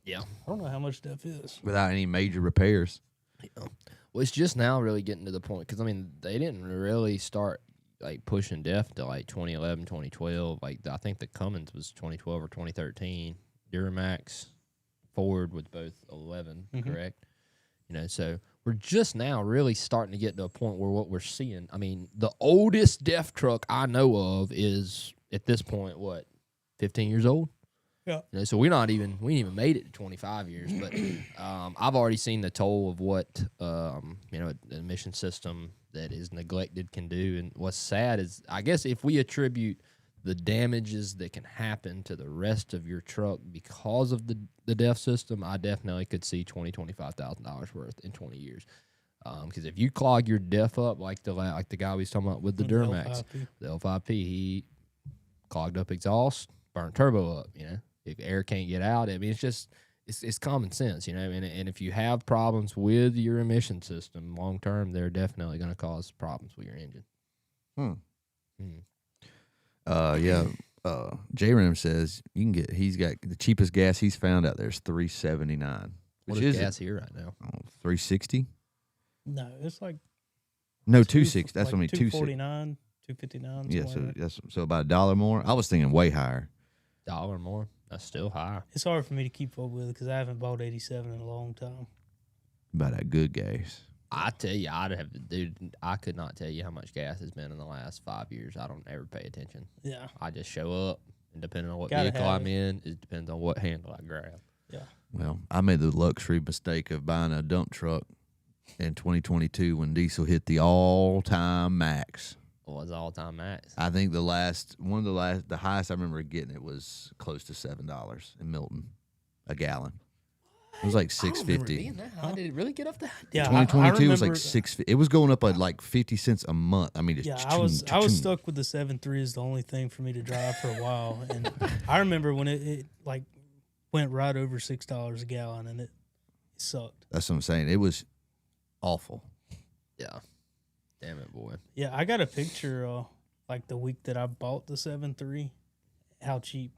Yeah. I don't know how much DEF is. Without any major repairs. Yeah. Well, it's just now really getting to the point because, I mean, they didn't really start, like, pushing DEF to, like, 2011, 2012. Like, I think the Cummins was 2012 or 2013. Duramax, Ford was both 11, correct? You know, so we're just now really starting to get to a point where what we're seeing, I mean, the oldest DEF truck I know of is, at this point, what, 15 years old? Yeah. You know, so we ain't even made it to 25 years, but I've already seen the toll of what you know, an emission system that is neglected can do. And what's sad is, I guess, if we attribute the damages that can happen to the rest of your truck because of the DEF system, I definitely could see $25,000 worth in 20 years. Because if you clog your DEF up like the guy we was talking about with the Duramax, the L5P, he clogged up exhaust, burnt turbo up. You know, if air can't get out, I mean, it's common sense. You know, and if you have problems with your emission system long term, they're definitely going to cause problems with your engine. Yeah. J-Ram says he's got the cheapest gas he's found out there is $3.79. What is gas here right now? $3.60? No, it's like No, $2.60. That's like what I mean. $2.49, $2.59. Yeah, so about $1 more. I was thinking way higher. $1 more. That's still high. It's hard for me to keep up with because I haven't bought 87 in a long time. About that good gas. I tell you, I could not tell you how much gas has been in the last 5 years. I don't ever pay attention. Yeah. I just show up, and depending on what Gotta vehicle have I'm in, it depends on what handle I grab. Yeah. Well, I made the luxury mistake of buying a dump truck in 2022 when diesel hit the all-time max. What was all-time max? I think the highest I remember getting it was close to $7 in Milton, a gallon. It was like $6.50. How did it really get up there? Yeah, 2022 was like $6. It was going up at like 50 cents a month. I mean, just I was stuck with the 7.3 as the only thing for me to drive for a while, and I remember when it like went right over $6 a gallon, and it sucked. That's what I'm saying. It was awful. Yeah. Damn it, boy. Yeah, I got a picture like the week that I bought the 7.3, how cheap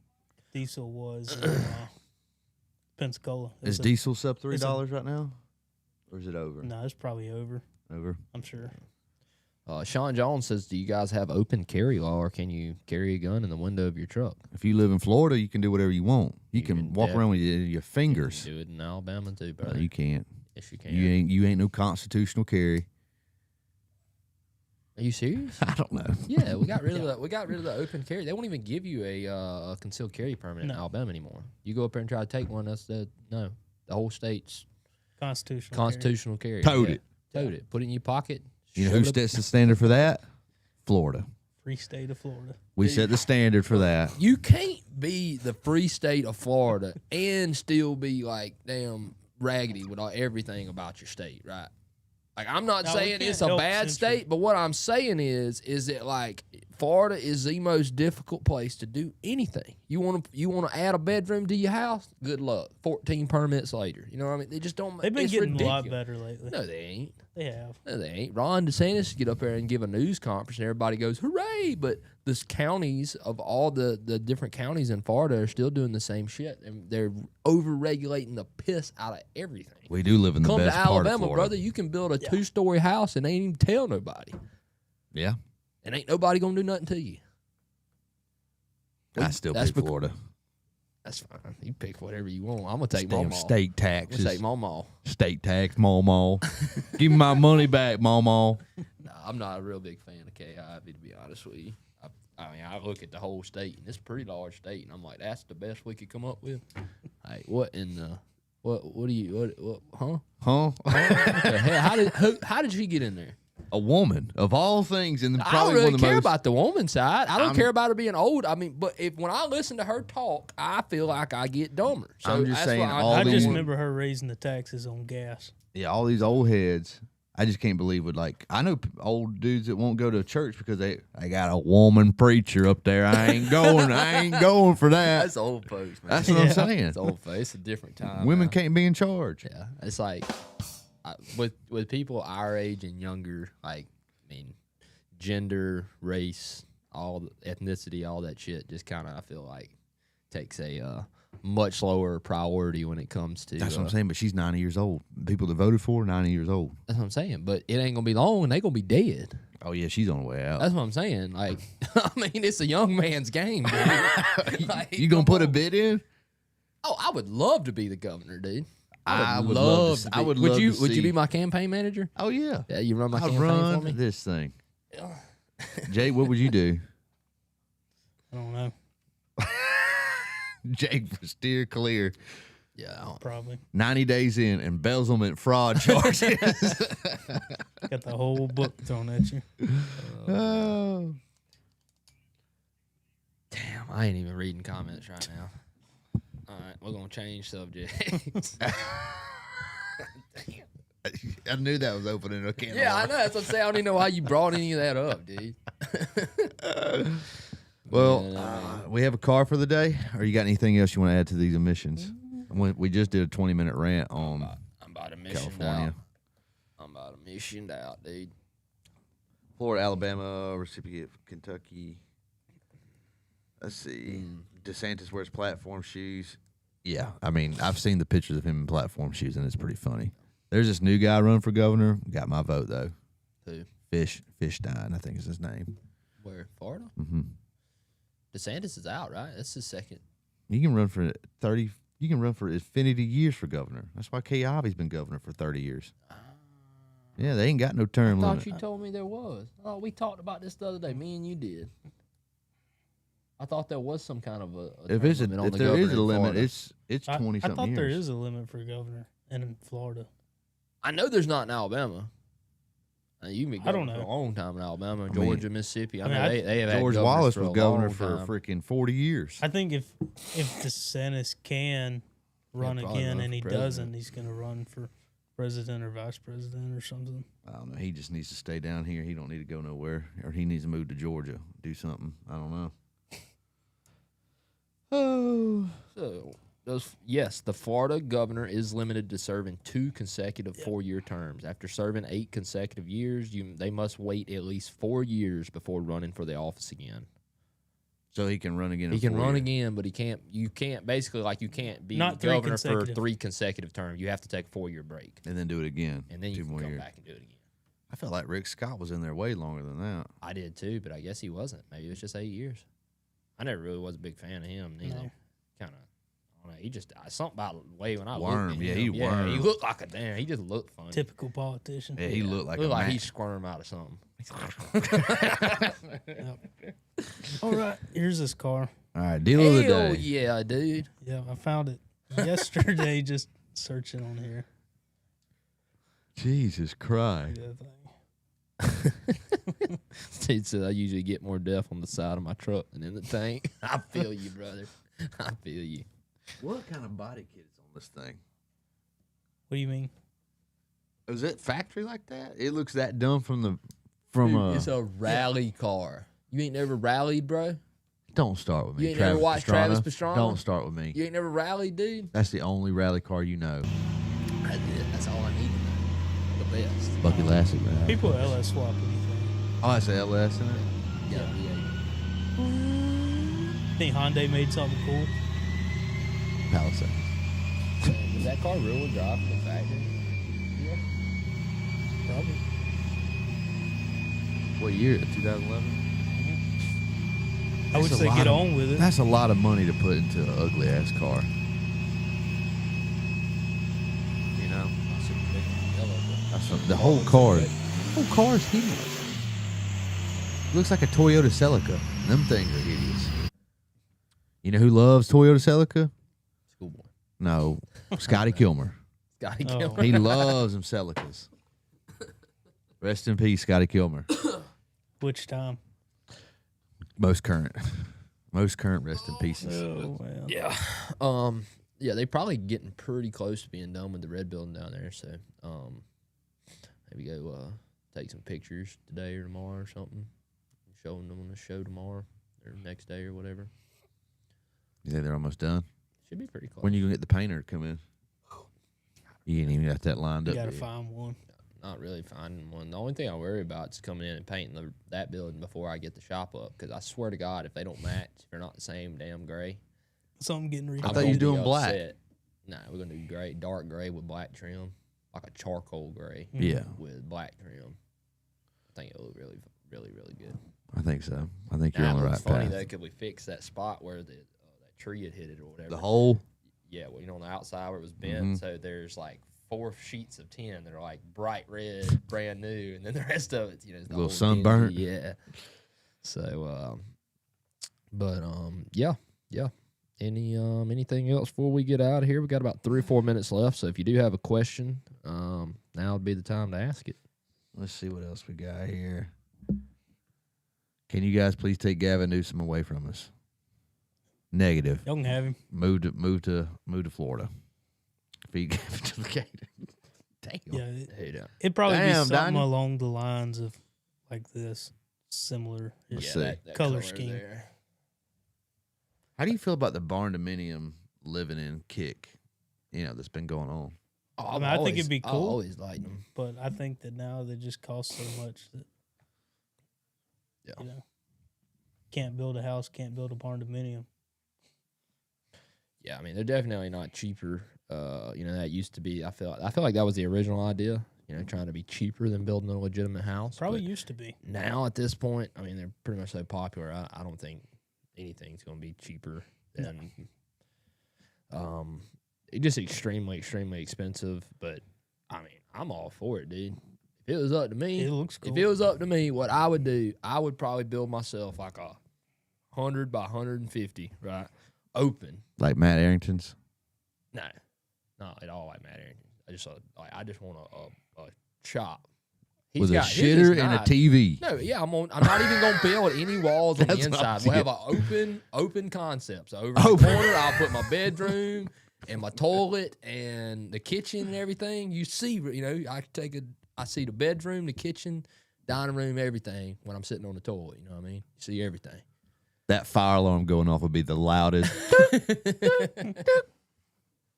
diesel was in Pensacola. Is diesel sub $3 right now? Or is it over? No, it's probably over. Over? I'm sure. Sean Jones says, do you guys have open carry law, or can you carry a gun in the window of your truck? If you live in Florida, you can do whatever you want. You can walk around with your fingers. You can do it in Alabama too, brother. No, you can't. Yes, you can. You ain't no constitutional carry. Are you serious? I don't know. Yeah, we got rid of the open carry. They won't even give you a concealed carry permit in Alabama anymore. You go up there and try to take one, the whole state's constitutional carry. Tote it. Put it in your pocket. You know who sets the standard for that? Florida. Free state of Florida. We set the standard for that. You can't be the free state of Florida and still be like damn raggedy with everything about your state, right? Like, I'm not saying it's a bad state, but what I'm saying is that like Florida is the most difficult place to do anything. You want to add a bedroom to your house? Good luck. 14 permits later. You know what I mean? They just don't. They've been getting ridiculous. a lot better lately. No, they ain't. They have. No, they ain't. Ron DeSantis get up there and give a news conference, and everybody goes, hooray! But the counties of all the different counties in Florida are still doing the same shit, and they're over-regulating the piss out of everything. We do live in the best part of Florida. Come to Alabama, brother. You can build a 2-story house and ain't even tell nobody. Yeah. And ain't nobody going to do nothing to you. I still pick Florida. That's fine. You pick whatever you want. I'm going to take Mama. State taxes. I'm going to take Mama. State tax, Mama. Give me my money back, Mama. Nah, I'm not a real big fan of KIV, to be honest with you. I mean, I look at the whole state, and it's a pretty large state, and I'm like, that's the best we could come up with. Hey, what in the What do you? Huh? Huh? What the hell? How did she get in there? A woman of all things, and I don't probably really one of the care most. about the woman side. I don't care about her being old. I mean, but when I listen to her talk, I feel like I get dumber. So I'm just that's saying why all I these- just remember her raising the taxes on gas. Yeah, all these old heads. I just can't believe it. Like, I know old dudes that won't go to church because they got a woman preacher up there. I ain't going. I ain't going for that. That's old folks, man. That's what I'm Yeah. saying. It's old folks. It's a different time. Women now. can't be in charge. Yeah, it's like with people our age and younger. Like, I mean, gender, race, all the ethnicity, all that shit. Just kind of, I feel like, takes a much lower priority when it comes to. That's what I'm saying. But she's 90 years old. People that voted for her, 90 years old. That's what I'm saying. But it ain't gonna be long, and they gonna be dead. Oh yeah, she's on the way out. That's what I'm saying. Like, I mean, it's a young man's game, dude. Like, You gonna come put a on. bid in? Oh, I would love to be the governor, dude. I would love to. be. I would love to Would you see- be my campaign manager? Oh yeah. Yeah, you run my I'd campaign run for me. this thing. Jay, what would you do? I don't know. Jake, steer clear. Yeah, I don't- Probably 90 days in, embezzlement, fraud charges. got the whole book thrown at you. Oh. damn, I ain't even reading comments right now. All right, we're gonna change subjects. I knew that was opening a can. Yeah, I know. That's what I'm saying. I don't even know how you brought any of that up, dude. Well, Man, we have a car for the day, or you got anything else you want to add to these emissions? We just did a 20-minute rant on I'm about to mission California. out. I'm about to mission out, dude. Florida, Alabama, recipient of Kentucky. Let's see. DeSantis wears platform shoes. Yeah, I mean, I've seen the pictures of him in platform shoes, and it's pretty funny. There's this new guy running for governor. Got my vote, though. Who? Fishstein, I think is his name. Where? Florida? Mm-hmm. DeSantis is out, right? That's his second. You can run for 30. You can run for infinity years for governor. That's why Kay Ivey's been governor for 30 years. Yeah, they ain't got no term I thought limit. you told me there was. Oh, we talked about this the other day. Me and you did. I thought there was some kind of a If term it's limit on if the there governor is a in limit, Florida. it's I 20 something thought years. there is a limit for governor in Florida. I know there's not in Alabama. You can be I don't governor for a know. long time in Alabama, mean, Georgia, Mississippi. I mean, know they have had George governors Wallace for was a governor long for time. freaking 40 years. I think if DeSantis can run probably again run and for he president. doesn't, he's going to run for president or vice president or something. I don't know. He just needs to stay down here. He don't need to go nowhere, or he needs to move to Georgia, do something. I don't know. Oh, So, yes, the Florida governor is limited to serving 2 consecutive 4-year terms. After serving 8 consecutive years, they must wait at least 4 years before running for the office again. so he can run again. He in can 4 run years. again, but he can't. You can't basically you can't be Not 3 governor for consecutive. 3 consecutive terms. You have to take a 4-year break, and then do it again. and then you 2 can more come years. back and do it again. I felt like Rick Scott was in there way longer than that. I did too, but I guess he wasn't. Maybe it was just 8 years. I never really was a big fan of him neither. No. Kind of. I don't know. He just something about the way when I Worm, looked at yeah, him. he He worm. looked like a damn. He just looked funny. Typical politician. Yeah, he looked like looked a like man. he squirmed out of something. All right, here's this car. All right, deal of the Hell day. yeah, dude. Yeah, I found it yesterday just searching on here. Jesus Christ. The thing. Dude said I usually get more death on the side of my truck than in the tank. I feel you, brother. I feel you. What kind of body kit is on this thing? What do you mean? Is it factory like that? It looks that dumb from Dude, it's a rally car. You ain't never rallied, bro? Don't start with me. You ain't never watched Travis Pastrana? Don't start with me. You ain't never rallied, dude? That's the only rally car you know. That's it. That's all I need to know. The best. Bucky Lassie, man. People LS swap anything. Oh, that's a LS in it? Yeah. Think Hyundai made something cool? Palisade. Is that car real with drive from the factory? Yeah. Probably. What year? 2011? I would That's a say lot get of- on with it. That's a lot of money to put into an ugly ass car. You know? That's the whole car. The whole car is hideous. Looks like a Toyota Celica. Them things are hideous. You know who loves Toyota Celica? Schoolboy. No, Scotty Kilmer. Scotty Oh. Kilmer. He loves them Celicas. Rest in peace, Scotty Kilmer. Which time? Most current rest in pieces. Oh, well. Yeah. Yeah, they probably getting pretty close to being done with the red building down there. So, maybe go take some pictures today or tomorrow or something. Showing them on the show tomorrow or next day or whatever. You think they're almost done? Should be pretty close. When you gonna get the painter to come in? You ain't even got that lined You up. got to yet. find one. Not really finding one. The only thing I worry about is coming in and painting that building before I get the shop up. Because I swear to God, if they don't match, if they're not the same damn gray. Something getting I ready. thought you was doing black. Upset. Nah, we're gonna do gray, dark gray with black trim, like a charcoal gray. Yeah, With black trim. I think it'll look really, really, really good. I think so. I think you're Now, on the it right looks funny path. though, because we fixed that spot where that tree had hit it or whatever. The hole. Yeah, well, on the outside where it was bent. So there's like 4 sheets of tin that are like bright red, brand new, and then the rest of it, is the A little old sunburnt. dingy. Yeah. So, yeah. Anything else before we get out of here? We got about 3 or 4 minutes left. So if you do have a question, now would be the time to ask it. Let's see what else we got here. Can you guys please take Gavin Newsom away from us? Negative. Y'all can have him. Move to Florida. Feed Gavin to the gator. Damn. Yeah, Hey, now. it'd probably be Damn, something Donnie. along the lines of like this, similar. Let's Yeah, see. that Color color scheme. there. How do you feel about the barn dominium living in kick? That's been going on. Oh, I mean, I think it'd be I cool. always liked them. But I think that now they just cost so much that Yeah. can't build a house, can't build a barn dominium. Yeah, I mean they're definitely not cheaper. That used to be. I feel like that was the original idea. Trying to be cheaper than building a legitimate house. Probably But used to be. now at this point, I mean they're pretty much so popular. I don't think anything's going to be cheaper than. It's just extremely, extremely expensive. But I mean, I'm all for it, dude. If it was up to me, It looks cool. if it was up to me, what I would do, I would probably build myself like a 100 by 150, right? Open. Like Matt Arrington's. No, not at all like Matt Arrington. I just want a shop. With a his is shitter and a nice. TV. No, yeah, I'm not even gonna build any walls on the That's what I inside. was We'll have an open concept. So over in the Open. corner, I'll put my bedroom and my toilet and the kitchen and everything. You see, I see the bedroom, the kitchen, dining room, everything when I'm sitting on the toilet. You know what I mean? You see everything. That fire alarm going off would be the loudest. I think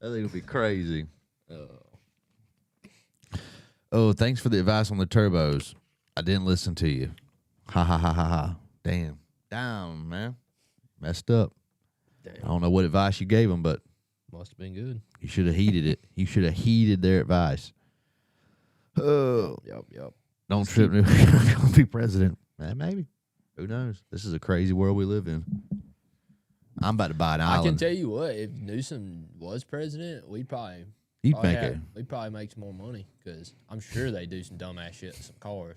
it'll be crazy. Oh, thanks for the advice on the turbos. I didn't listen to you. Ha ha ha ha ha. Damn. Down, man. Messed up. Damn. I don't know what advice you gave them, but Must have been good. you should have heeded it. You should have heeded their advice. Oh, Yep. don't trip me. I'm going to be president. Maybe. Who knows? This is a crazy world we live in. I'm about to buy an I can island. tell you what, if Newsom was president, we'd probably You'd make it. we'd probably make some more money because I'm sure they do some dumbass shit in some cars.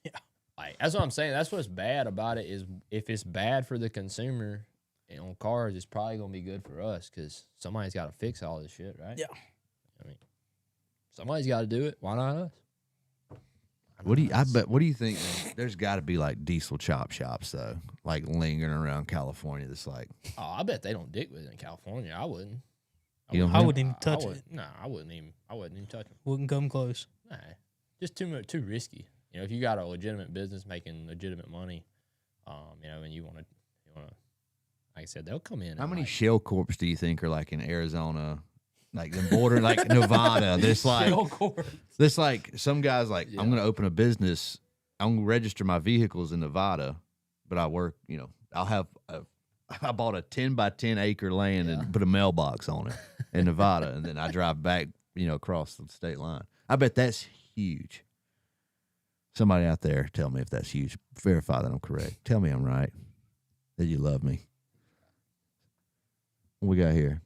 Yeah. Like that's what I'm saying. That's what's bad about it is if it's bad for the consumer and on cars, it's probably gonna be good for us because somebody's got to fix all this shit, right? Yeah. I mean, somebody's got to do it. Why not us? What do you think? Man? There's got to be like diesel chop shops though, like lingering around California. That's like, Oh, I bet they don't dick with it in California. I wouldn't. You don't I think? wouldn't even touch it. No, I wouldn't even touch them. Wouldn't come close. Nah, just too risky. If you got a legitimate business making legitimate money, and you want to, like I said, they'll come in. how and many like, shell corps do you think are like in Arizona, like the border, like Nevada? There's like, shell corps? there's like some guys like, Yeah. I'm gonna open a business. I'm gonna register my vehicles in Nevada, but I work. I bought a 10 by 10 acre land and put a mailbox on it in Nevada, and then I drive back, across the state line. I bet that's huge. Somebody out there, tell me if that's huge. Verify that I'm correct. Tell me I'm right. That you love me. What we got here?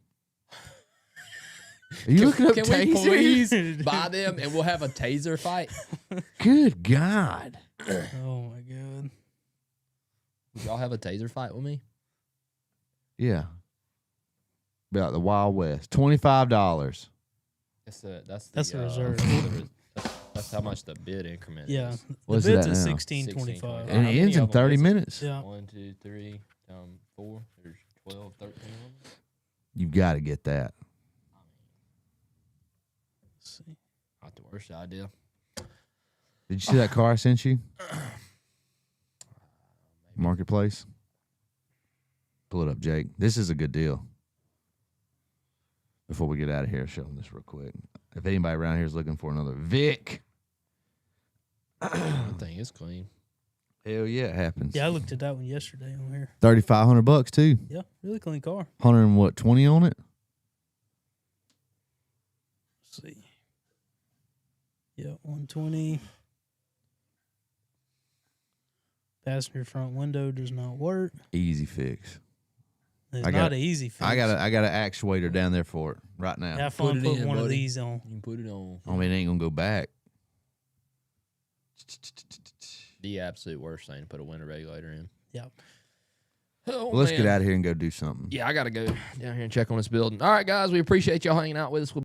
Are you looking up Can we tasers? please buy them and we'll have a taser fight? Good God. Oh my god. Would y'all have a taser fight with me? Yeah. Be like the Wild West. $25. That's the reserve. That's how much the bid increment Yeah. is. The What's bids that is now? 16.25. And How it many ends in of them 30 is it? minutes. Yeah. 1, 2, 3, 4. There's 12, 13 of them. You've got to get that. Let's see. Not the worst idea. Did you see that car I sent you? Marketplace. Pull it up, Jake. This is a good deal. Before we get out of here, show them this real quick. If anybody around here is looking for another Vic, That thing is clean. hell yeah, it happens. Yeah, I looked at that one yesterday on here. $3,500 too. Yeah, really clean car. 120 on it. Let's see. Yeah, 120. Passenger front window does not work. Easy fix. It's I not got- an easy fix. I got an actuator down there for it right now. Have fun Put it putting in, one of buddy. these on. You can put it on. I mean, it ain't gonna go back. The absolute worst thing to put a winter regulator in. Yeah. Oh, Well, let's man. get out of here and go do something. Yeah, I got to go down here and check on this building. All right, guys, we appreciate y'all hanging out with us. We'll